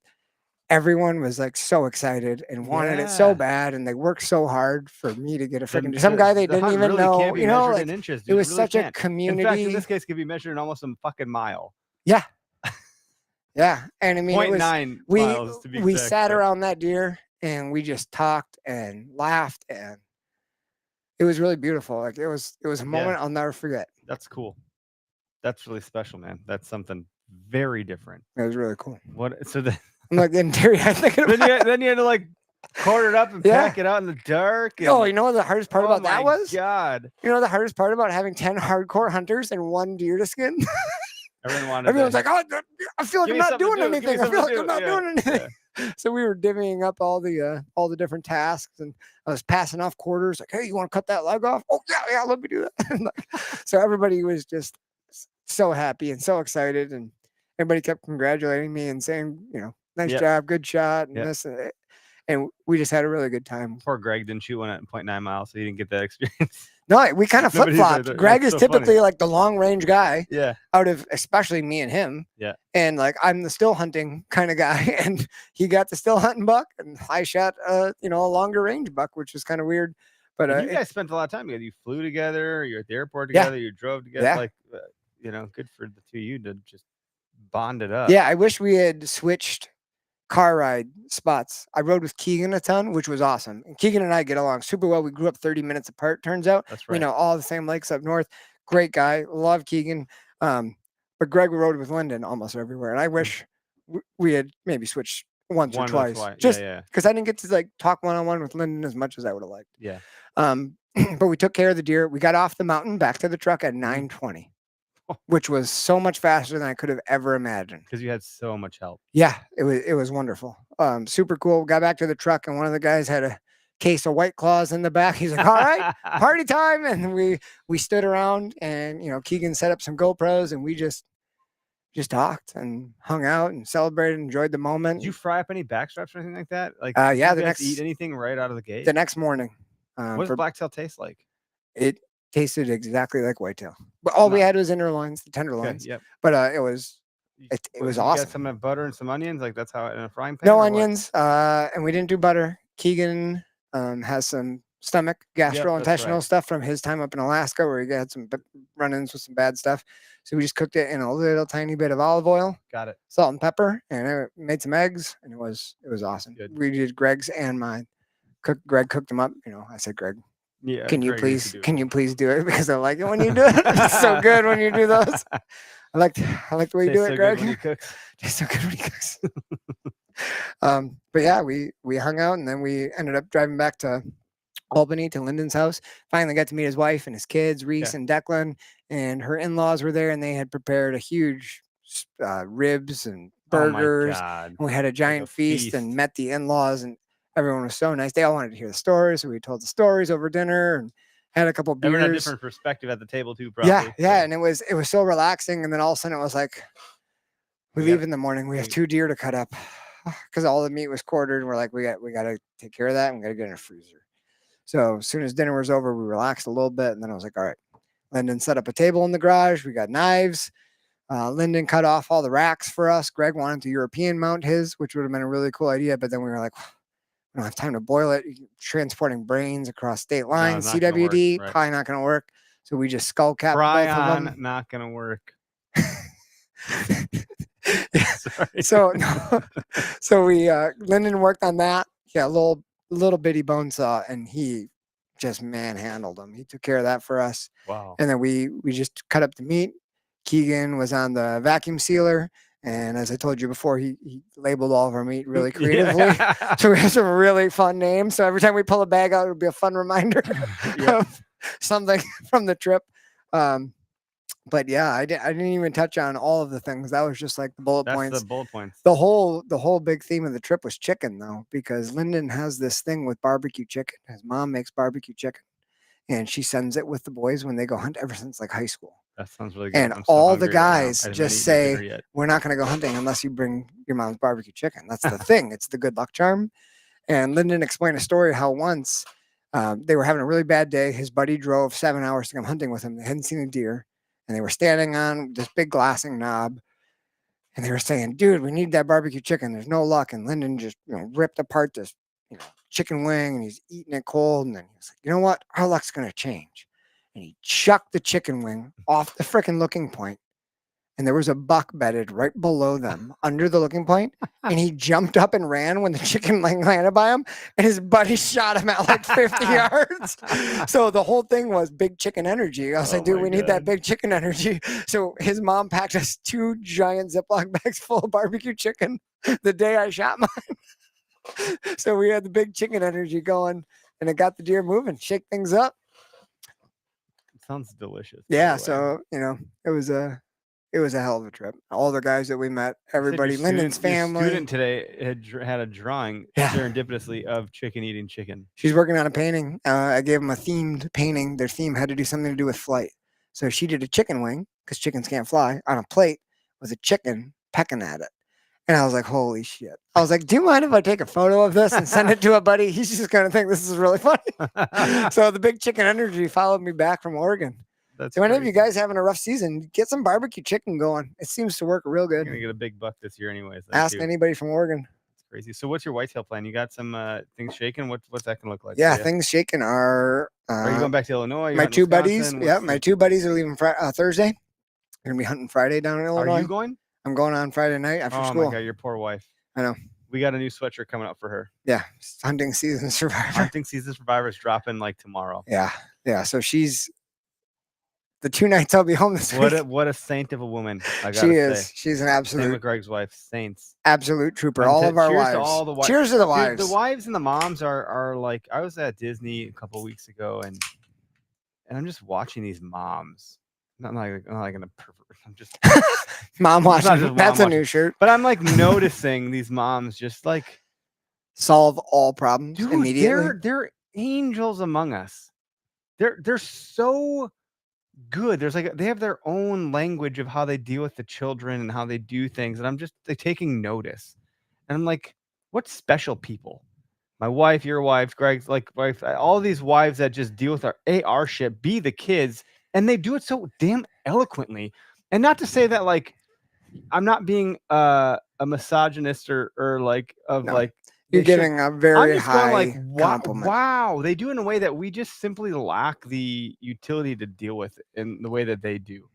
everyone was like so excited and wanted it so bad, and they worked so hard for me to get a freaking some guy they didn't even know. Like, inches, it was really such a can't. community. In fact, in this case, could be measured in almost a fucking mile. Yeah, yeah, and I mean, 0.9 miles to be we exact, sat but- around that deer and we just talked and laughed, and it was really beautiful. Like it was a moment I'll never forget. That's cool. That's really special, man. That's something very different. It was really cool. What? So then, I'm like getting teary-eyed thinking about it. then you had to like quarter it up and pack it out in the dark. And, Oh, you know what the hardest part about that was? God. You know the hardest part about having 10 hardcore hunters and one deer to skin? Everyone's like, oh, I feel like I'm not doing anything. I feel like I'm not doing anything. So we were divvying up all the different tasks, and I was passing off quarters. Like, hey, you want to cut that leg off? Oh yeah, let me do that. So everybody was just so happy and so excited, and everybody kept congratulating me and saying, nice job, good shot, and this and that. And we just had a really good time. Poor Greg didn't shoot one at 0.9 miles, so he didn't get that experience. No, we kind of flip-flopped. Greg is typically like the long-range guy. Yeah. Out of especially me and him. Yeah. And like I'm the still hunting kind of guy, and he got the still hunting buck, and I shot a longer range buck, which was kind of weird. But you guys spent a lot of time together. You flew together. You're at the airport together. You drove together. Yeah. Like, good for the two of you to just bond it up. Yeah, I wish we had switched car ride spots. I rode with Keegan a ton, which was awesome. And Keegan and I get along super well. We grew up 30 minutes apart, turns out. That's right. We know all the same lakes up north. Great guy. Love Keegan. But Greg rode with Lyndon almost everywhere. And I wish we had maybe switched once or twice. Just because I didn't get to like talk one-on-one with Lyndon as much as I would have liked. Yeah. But we took care of the deer. We got off the mountain back to the truck at 9:20. Which was so much faster than I could have ever imagined. Because you had so much help. Yeah, it was wonderful. Super cool. Got back to the truck, and one of the guys had a case of White Claws in the back. He's like, all right, party time. And we stood around, and Keegan set up some GoPros, and we just talked and hung out and celebrated, enjoyed the moment. Did you fry up any backstraps or anything like that? Like, yeah, did you guys eat anything right out of the gate? The next morning. What does Blacktail taste like? It tasted exactly like whitetail, but all we had was innerloins, the tenderloins. Yep. But it was awesome. Got some butter and some onions, like that's how in a frying pan. No onions, and we didn't do butter. Keegan has some stomach gastrointestinal stuff from his time up in Alaska, where he had some run-ins with some bad stuff. So we just cooked it in a little tiny bit of olive oil. Got it. Salt and pepper, and I made some eggs, and it was awesome. Good. We did Greg's and mine. Greg cooked them up. I said, Greg, yeah, can you please do it, because I like it when you do it. It's so good when you do those. I like the way you do it, Greg. Tastes so good when he cooks. But yeah, we hung out, and then we ended up driving back to Albany to Lyndon's house. Finally got to meet his wife and his kids, Reese and Declan, and her in-laws were there, and they had prepared a huge ribs and burgers. And we had a giant feast and met the in-laws, and everyone was so nice. They all wanted to hear the stories, so we told the stories over dinner, and had a couple Everyone had a beers. different perspective at the table too, probably. Yeah, yeah, and it was so relaxing. And then all of a sudden it was like, we leave in the morning. We have 2 deer to cut up because all the meat was quartered. And we're like, we got to take care of that. And we got to get in a freezer. So as soon as dinner was over, we relaxed a little bit, and then I was like, all right. Lyndon set up a table in the garage. We got knives. Lyndon cut off all the racks for us. Greg wanted to European mount his, which would have been a really cool idea. But then we were like, we don't have time to boil it. Transporting brains across state lines, CWD, right. probably not going to work. So we just skull capped both of them. Not going to work. So we Lyndon worked on that. Yeah, little bitty bone saw, and he just manhandled them. He took care of that for us. Wow. And then we just cut up the meat. Keegan was on the vacuum sealer, and as I told you before, he labeled all of our meat really creatively. Yeah. So we have some really fun names. So every time we pull a bag out, it'll be a fun reminder of something from the trip. But yeah, I didn't even touch on all of the things. That was just like the bullet points. The bullet points. The whole big theme of the trip was chicken, though, because Lyndon has this thing with barbecue chicken. His mom makes barbecue chicken, and she sends it with the boys when they go hunt ever since like high school. That sounds really good. And all the guys just say, we're not going to go hunting unless you bring your mom's barbecue chicken. That's the thing. It's the good luck charm. And Lyndon explained a story how once they were having a really bad day. His buddy drove 7 hours to come hunting with him. They hadn't seen a deer. And they were standing on this big glassing knob, and they were saying, dude, we need that barbecue chicken. There's no luck. And Lyndon just, ripped apart this, chicken wing, and he's eating it cold. And then he was like, you know what? Our luck's going to change. And he chucked the chicken wing off the freaking looking point. And there was a buck bedded right below them under the looking point. And he jumped up and ran when the chicken wing landed by him. And his buddy shot him at like 50 yards. So the whole thing was big chicken energy. I was like, dude, we need that big chicken energy. So his mom packed us 2 giant Ziploc bags full of barbecue chicken the day I shot mine. So we had the big chicken energy going, and it got the deer moving, shake things up. It sounds delicious. Yeah. So, it was a hell of a trip. All the guys that we met, everybody, Lyndon's family. Student today had a drawing serendipitously of chicken eating chicken. She's working on a painting. I gave them a themed painting. Their theme had to do something to do with flight. So she did a chicken wing, because chickens can't fly, on a plate with a chicken pecking at it. And I was like, holy shit. I was like, do you mind if I take a photo of this and send it to a buddy? He's just going to think this is really funny. So the big chicken energy followed me back from Oregon. So any of you guys having a rough season, get some barbecue chicken going. It seems to work real good. You're going to get a big buck this year anyways. Ask anybody from Oregon. It's crazy. So what's your whitetail plan? You got some things shaking? What's that going to look like? Yeah, things shaking are... are you going back to Illinois? My 2 buddies. Yeah, my 2 buddies are leaving Thursday. They're going to be hunting Friday down in Illinois. Are you going? I'm going on Friday night after school. Oh my God, your poor wife. I know. We got a new sweatshirt coming up for her. Yeah, hunting season survivor. Hunting season survivor is dropping like tomorrow. Yeah. So she's... The 2 nights I'll be home this week. What a saint of a woman. She is. Say. She's an absolute. Same with Greg's wife, saints. Absolute trooper. All of our wives. To all the wives. Cheers to the wives. Dude, the wives and the moms are like. I was at Disney a couple of weeks ago, and I'm just watching these moms. I'm not like in a pervert. I'm just mom watching. That's a new shirt. But I'm like noticing these moms just like solve all problems immediately. They're angels among us. They're so good. There's like they have their own language of how they deal with the children and how they do things, and I'm just taking notice. And I'm like, what special people? My wife, your wife, Greg's wife, all these wives that just deal with our shit, be the kids, and they do it so damn eloquently. And not to say that like I'm not being a misogynist or like of no. Like you're giving a very high like, compliment. Wow, they do it in a way that we just simply lack the utility to deal with in the way that they do.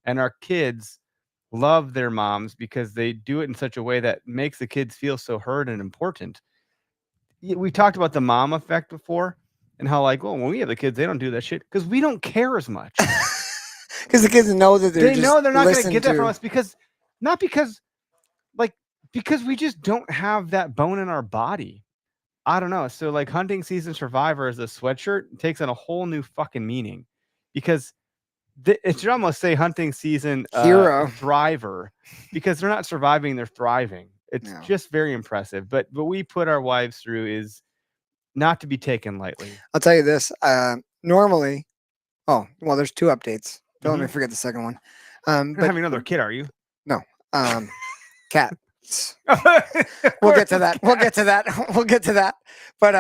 And our kids love their moms because they do it in such a way that makes the kids feel so heard and important. We talked about the mom effect before and how like, well, when we have the kids, they don't do that shit because we don't care as much. Because the kids know that they know they're not going to get that from us because we just don't have that bone in our body. I don't know. So like hunting season survivor as a sweatshirt takes on a whole new fucking meaning because it should almost say hunting season hero thriver because they're not surviving, they're thriving. It's just very impressive. But what we put our wives through is not to be taken lightly. I'll tell you this. normally, oh, well, there's 2 updates. Don't let me Mhm. forget the second one. You're not But having another kid, are you? no, cats. Of We'll course get to it's that. We'll get to that. We'll get to that. But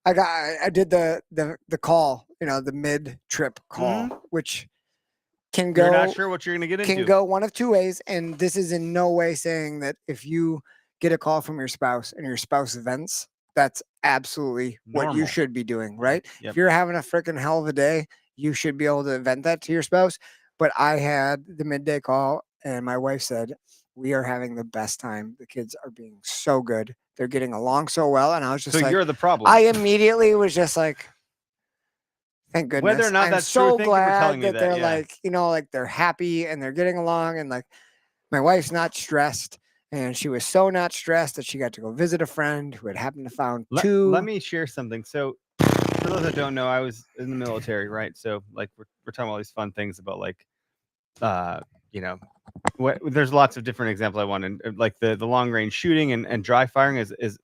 I did the call, the mid trip call, which can You're not go sure what you're gonna get into. can go one of 2 ways, and this is in no way saying that if you get a call from your spouse and your spouse vents, that's absolutely what you Normal. should be doing, right? Yep. If you're having a freaking hell of a day, you should be able to vent that to your spouse. But I had the midday call, and my wife said, "We are having the best time. The kids are being so good. They're getting along so well." And I was just So like, you're the problem. I immediately was just like, thank goodness. Whether or not I'm that's so true, thank you for glad telling me that, they're yeah. like they're happy and they're getting along, and like my wife's not stressed, and she was so not stressed that she got to go visit a friend who had happened to found Let 2. me share something. So for those that don't know, I was in the military, right? So like we're talking about all these fun things about like you know, there's lots of different examples I want, and like the long range shooting and dry firing is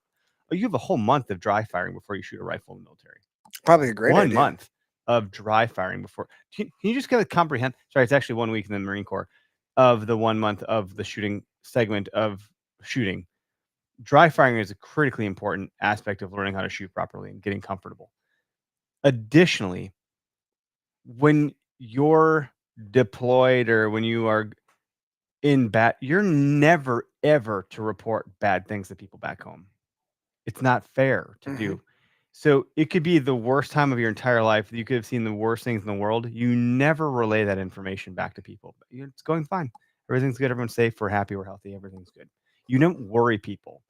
you have a whole month of dry firing before you shoot a rifle in the military. Probably a great 1 idea. month of dry firing before. Can you just kind of comprehend? Sorry, it's actually 1 week in the Marine Corps of the 1 month of the shooting segment of shooting. Dry firing is a critically important aspect of learning how to shoot properly and getting comfortable. Additionally, when you're deployed or when you are in bat, you're never ever to report bad things to people back home. It's not fair to do. So it could be the worst time of your entire life. You could have seen the worst things in the world. You never relay that information back to people. It's going fine. Everything's good. Everyone's safe. We're happy. We're healthy. Everything's good. You don't worry people.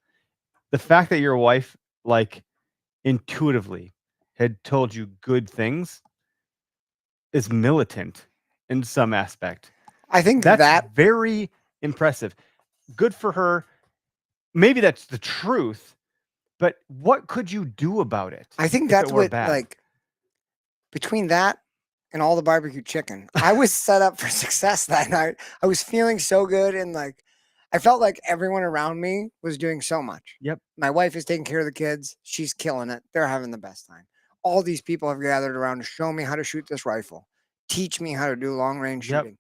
The fact that your wife, like, intuitively had told you good things is militant in some aspect. I think That's that very impressive. Good for her. Maybe that's the truth, but what could you do about it? I think if that's it were what bad? like between that and all the barbecue chicken, I was set up for success that night. I was feeling so good, and like I felt like everyone around me was doing so much. Yep. My wife is taking care of the kids. She's killing it. They're having the best time. All these people have gathered around to show me how to shoot this rifle, teach me how to do long range Yep. shooting,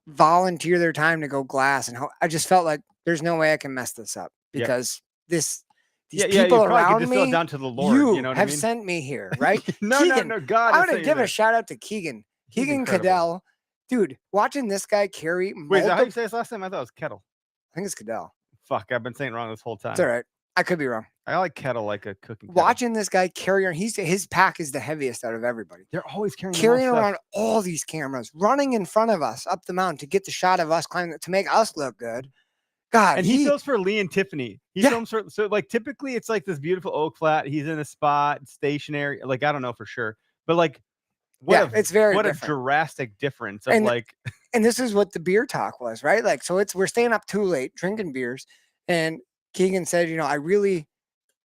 volunteer their time to go glass. And how I just felt like there's no way I can mess this up Yep. because these you people probably could around distill it me, down to the Lord. you You know what have I mean? sent me here, right? no, Keegan, no. God, I has want to sent you give a there. shout out to Keegan. He's Keegan incredible. Cadell, dude, watching this guy carry Wait, is that how multiple. you say his last name? I thought it was Kettle. I think it's Cadell. Fuck, I've been saying it wrong this whole time. It's all right. I could be wrong. I like Kettle like a cooking kettle. Watching this guy carry on, his pack is the heaviest out of everybody. They're always carrying Around all these cameras, running in front of us up the mountain to get the shot of us climbing to make us look good. God, And he films for Lee and Tiffany. He Yeah. films for, so like typically it's like this beautiful oak flat. He's in a spot, stationary. Like I don't know for sure, but like it's very what different. a drastic difference of like. And this is what the beer talk was, right? Like, so we're staying up too late drinking beers, and Keegan said, I really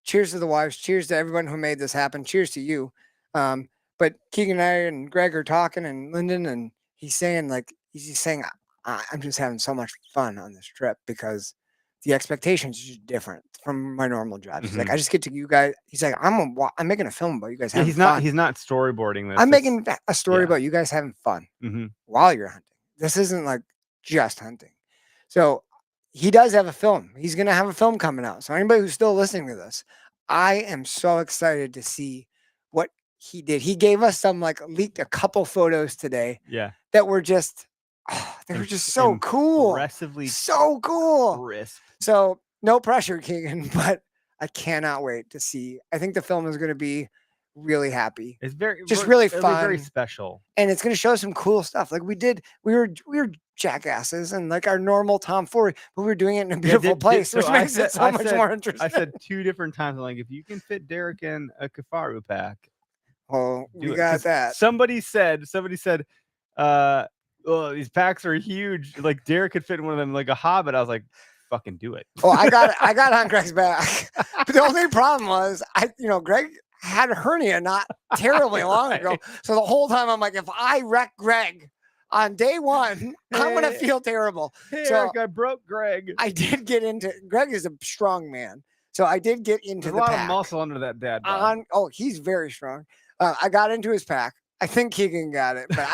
cheers to the wives, cheers to everyone who made this happen, cheers to you. But Keegan and I and Greg are talking, and Lyndon, and he's saying I'm just having so much fun on this trip because the expectations are just different from my normal job. He's like, I just get to you guys. He's like, I'm making a film about you guys having fun. He's not storyboarding this. I'm making a story about you guys having fun while you're hunting. This isn't like just hunting. So he does have a film. He's going to have a film coming out. So anybody who's still listening to this, I am so excited to see what he did. He gave us leaked a couple photos today. Yeah. That were just, they were just so cool. Aggressively so cool. Crisp. So no pressure, Keegan, but I cannot wait to see. I think the film is going to be really happy. It's very really fun, very special, and it's going to show some cool stuff. Like we were jackasses and like our normal tomfoolery, but we were doing it in a beautiful place, which makes it so much more interesting. I said 2 different times, I'm like, if you can fit Derek in a Kafaru pack, oh, we got that. Somebody said, oh, these packs are huge. Like Derek could fit in one of them like a Hobbit. I was like, fucking do it. Oh, I got on Greg's back. But the only problem was Greg had a hernia not terribly long ago. So the whole time I'm like, if I wreck Greg on day 1, I'm going to feel terrible. Hey, so Eric, I broke Greg. I did get into, Greg is a strong man. So I did get into There's a lot of muscle under that dad. He's very strong. I got into his pack. I think Keegan got it, but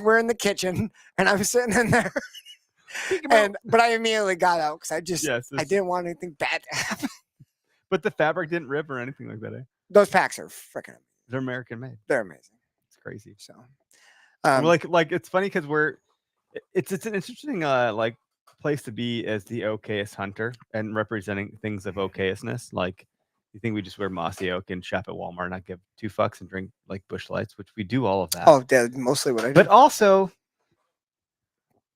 we're in the kitchen and I'm sitting in there, but I immediately got out because I didn't want anything bad to happen. But the fabric didn't rip or anything like that. Eh? Those packs are freaking. They're American made. They're amazing. It's crazy. So, like it's funny because it's an interesting like place to be as the okayest hunter and representing things of okayestness. Like, you think we just wear mossy oak and shop at Walmart and not give two fucks and drink like Busch Lights, which we do all of that. Oh, yeah, mostly what I do. But also,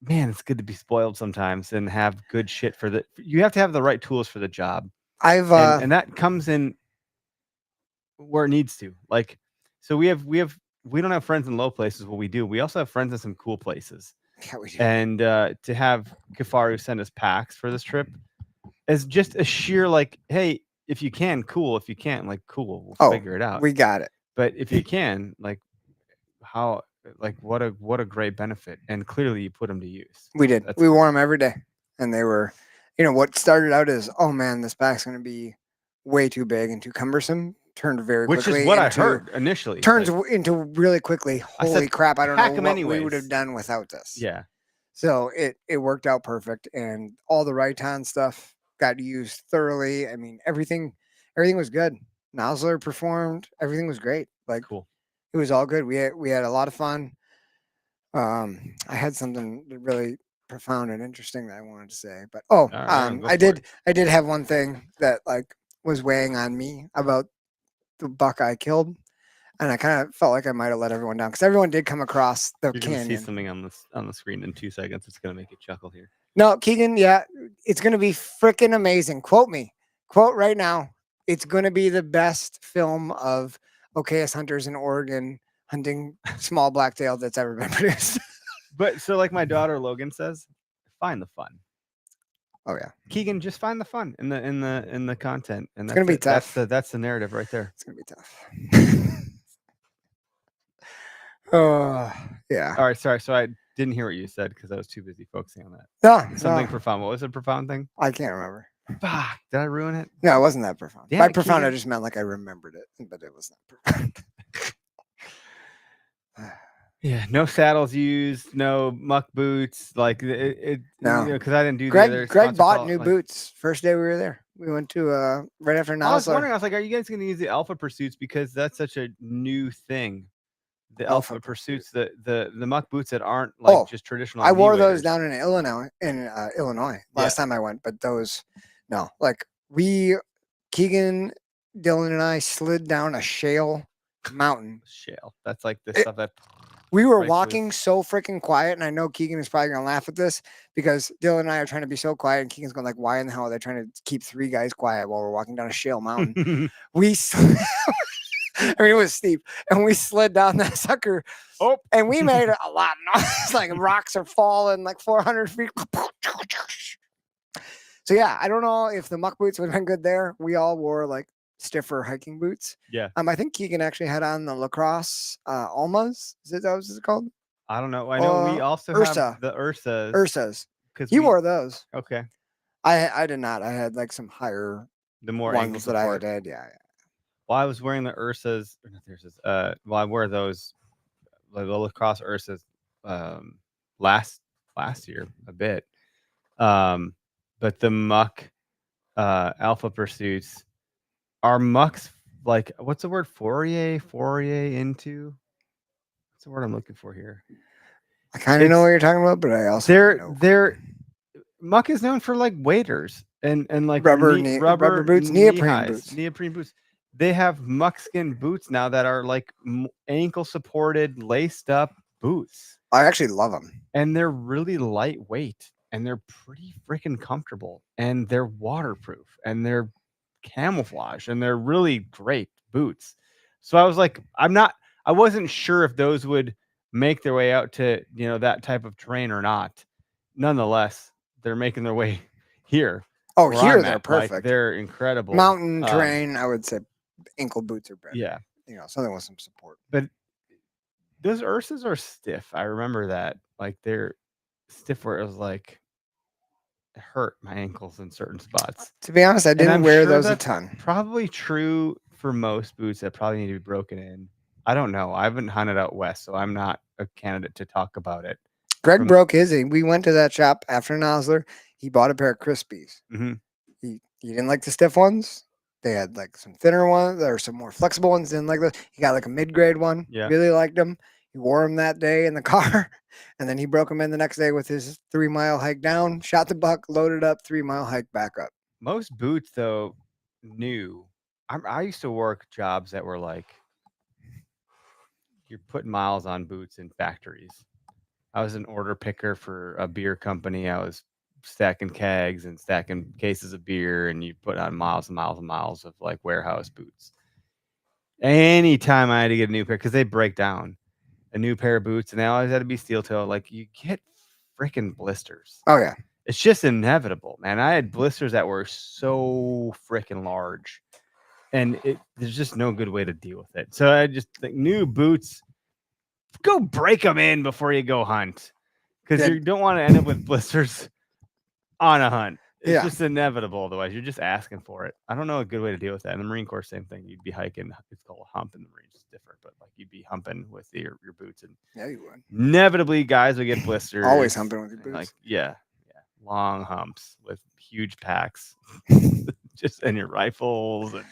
man, it's good to be spoiled sometimes and have good shit you have to have the right tools for the job. And that comes in where it needs to. Like, so we don't have friends in low places. What we do, we also have friends in some cool places. Yeah, we do. And to have Kafaru send us packs for this trip is just a sheer like, hey, if you can, cool. If you can't, like, cool, we'll figure it out. We got it. But if you can, like, how, like, what a great benefit. And clearly you put them to use. We did. We wore them every day, and they were, what started out as, oh man, this pack's going to be way too big and too cumbersome. Turned very quickly. Which is what I heard initially. Turns into really quickly. Holy crap! I don't know what we would have done without this. Yeah. So it worked out perfect, and all the Riton stuff got used thoroughly. I mean, everything was good. Nozzler performed. Everything was great. Like, cool. It was all good. We had a lot of fun. I had something really profound and interesting that I wanted to say, but I did have one thing that like was weighing on me about the buck I killed, and I kind of felt like I might have let everyone down because everyone did come across the You're canyon. Gonna see something on the screen in 2 seconds. It's gonna make you chuckle here. No, Keegan, yeah, it's gonna be freaking amazing. Quote right now. It's gonna be the best film of okayest hunters in Oregon hunting small blacktail that's ever been produced. But so, like my daughter Logan says, find the fun. Oh yeah, Keegan, just find the fun in the content, and it's gonna be tough. That's the narrative right there. It's gonna be tough. Oh yeah. All right, sorry. So I didn't hear what you said because I was too busy focusing on that. No, something profound. What was the profound thing? I can't remember. Fuck! Did I ruin it? No, it wasn't that profound. Damn By it, profound, Keegan. I just meant like I remembered it, but it was not profound. Yeah, no saddles used, no muck boots, like it no, because I didn't do Greg bought new boots first day we were there. We went to right after Nozzler. I was wondering, I was like, are you guys going to use the Alpha Pursuits because that's such a new thing? The Alpha Pursuits, the muck boots that aren't like just traditional. I wore those down in Illinois last time I went, but those no, like Keegan, Dylan, and I slid down a shale mountain. Shale. That's like the stuff that. We were walking so freaking quiet, and I know Keegan is probably gonna laugh at this because Dylan and I are trying to be so quiet, and Keegan's going like, "Why in the hell are they trying to keep three guys quiet while we're walking down a shale mountain?" I mean, it was steep, and we slid down that sucker. Oh, and we made a lot of noise. Like rocks are falling like 400 feet. So yeah, I don't know if the muck boots would have been good there. We all wore like stiffer hiking boots. Yeah. I think Keegan actually had on the lacrosse Almas. Is it that was it called? I don't know. I know we also have the Ursas. Ursas. Because he wore those. Okay. I did not. I had like some higher more ones that I had. Yeah. Well, I was wearing the Ursas. Well, I wore those the lacrosse Ursas last year a bit. But the muck Alpha Pursuits are mucks like what's the word? Fourier into? What's the word I'm looking for here? I kind of know what you're talking about, but I also they're muck is known for like waders and like rubber boots, neoprene boots. They have muckskin boots now that are like ankle supported, laced up boots. I actually love them, and they're really lightweight, and they're pretty freaking comfortable, and they're waterproof, and they're camouflage, and they're really great boots. So I was like, I wasn't sure if those would make their way out to that type of terrain or not. Nonetheless, they're making their way here. Oh, here they're perfect. Like, they're incredible. Mountain terrain, I would say ankle boots are better. Yeah, something with some support. But those Ursas are stiff. I remember that. Like they're stiff where it was like it hurt my ankles in certain spots. To be honest, I didn't wear those a ton. Probably true for most boots that probably need to be broken in. I don't know. I haven't hunted out west, so I'm not a candidate to talk about it. Greg broke his. We went to that shop after Nosler. He bought a pair of Crispies. Mm-hmm. He didn't like the stiff ones. They had like some thinner ones or some more flexible ones. Didn't like those. He got like a mid-grade one. Yeah. Really liked them. He wore them that day in the car, and then he broke them in the next day with his 3-mile hike down. Shot the buck, loaded up, 3-mile hike back up. Most boots, though, new. I used to work jobs that were like you're putting miles on boots in factories. I was an order picker for a beer company. I was stacking kegs and stacking cases of beer, and you put on miles and miles and miles of like warehouse boots. Anytime I had to get a new pair, because they break down, a new pair of boots, and they always had to be steel toe. Like you get freaking blisters. Oh yeah, it's just inevitable, man. I had blisters that were so freaking large, and there's just no good way to deal with it. So I just think new boots, go break them in before you go hunt, because you don't want to end up with blisters on a hunt. It's just inevitable. Otherwise, you're just asking for it. I don't know a good way to deal with that. In the Marine Corps, same thing. You'd be hiking. It's called a hump in the Marines. It's different, but like you'd be humping with your boots, and you would. Inevitably, guys would get blisters. Always humping with your boots. Like long humps with huge packs, just in your rifles. And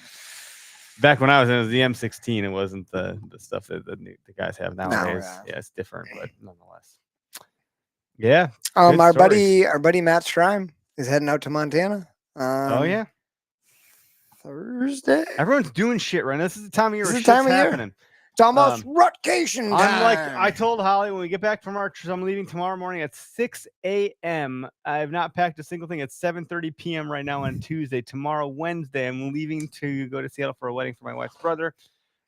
back when I was in, it was the M16. It wasn't the stuff that the guys have nowadays. Yeah, it's different, but nonetheless. Yeah. Our buddy Matt Strime is heading out to Montana. Oh yeah. Thursday. Everyone's doing shit right now. This is the time of year where shit's happening. It's almost rutcation time. I told Holly when we get back from our trip, I'm leaving tomorrow morning at 6 a.m. I have not packed a single thing. It's 7:30 p.m. right now on Tuesday. Tomorrow, Wednesday, I'm leaving to go to Seattle for a wedding for my wife's brother.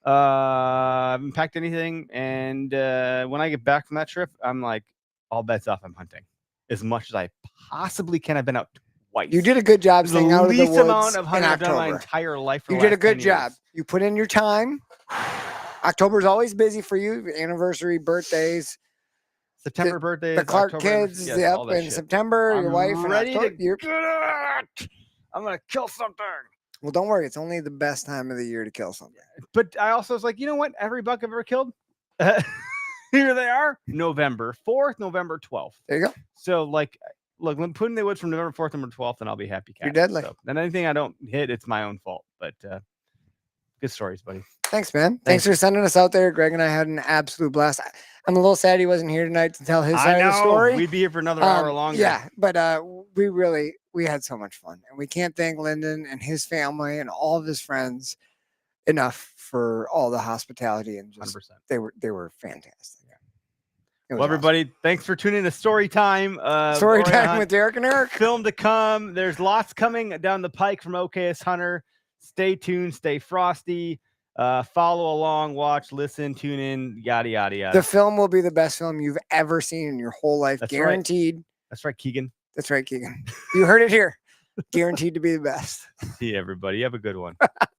I haven't packed anything. And when I get back from that trip, I'm like, all bets off. I'm hunting as much as I possibly can. I've been out twice. You did a good job staying out of the woods. The least amount of hunting I've done my entire life. You did a good job. You put in your time. October's always busy for you. Anniversary, birthdays. September birthdays. The Clark October, kids. In September. Your wife. Ready to get it. I'm going to kill something. Well, don't worry. It's only the best time of the year to kill something. But I also was like, you know what? Every buck I've ever killed, here they are. November 4th, November 12th. There you go. So, like, look, when putting the woods from November 4th, November 12th, and I'll be happy. You're deadly. So, and anything I don't hit, it's my own fault. But good stories, buddy. Thanks, man. Thanks for sending us out there. Greg and I had an absolute blast. I'm a little sad he wasn't here tonight to tell his side of the story. We'd be here for another hour longer. Yeah, but we had so much fun. And we can't thank Lyndon and his family and all of his friends enough for all the hospitality, and just 100%. They were fantastic. Well, everybody, thanks for tuning in to Story Time. Story Time with Derek and Eric. Film to come. There's lots coming down the pike from OKS Hunter. Stay tuned. Stay frosty. Follow along. Watch. Listen. Tune in. Yada yada yada. The film will be the best film you've ever seen in your whole life. That's guaranteed. Right. That's right, Keegan. That's right, Keegan. You heard it here. Guaranteed to be the best. See you, everybody. You have a good one.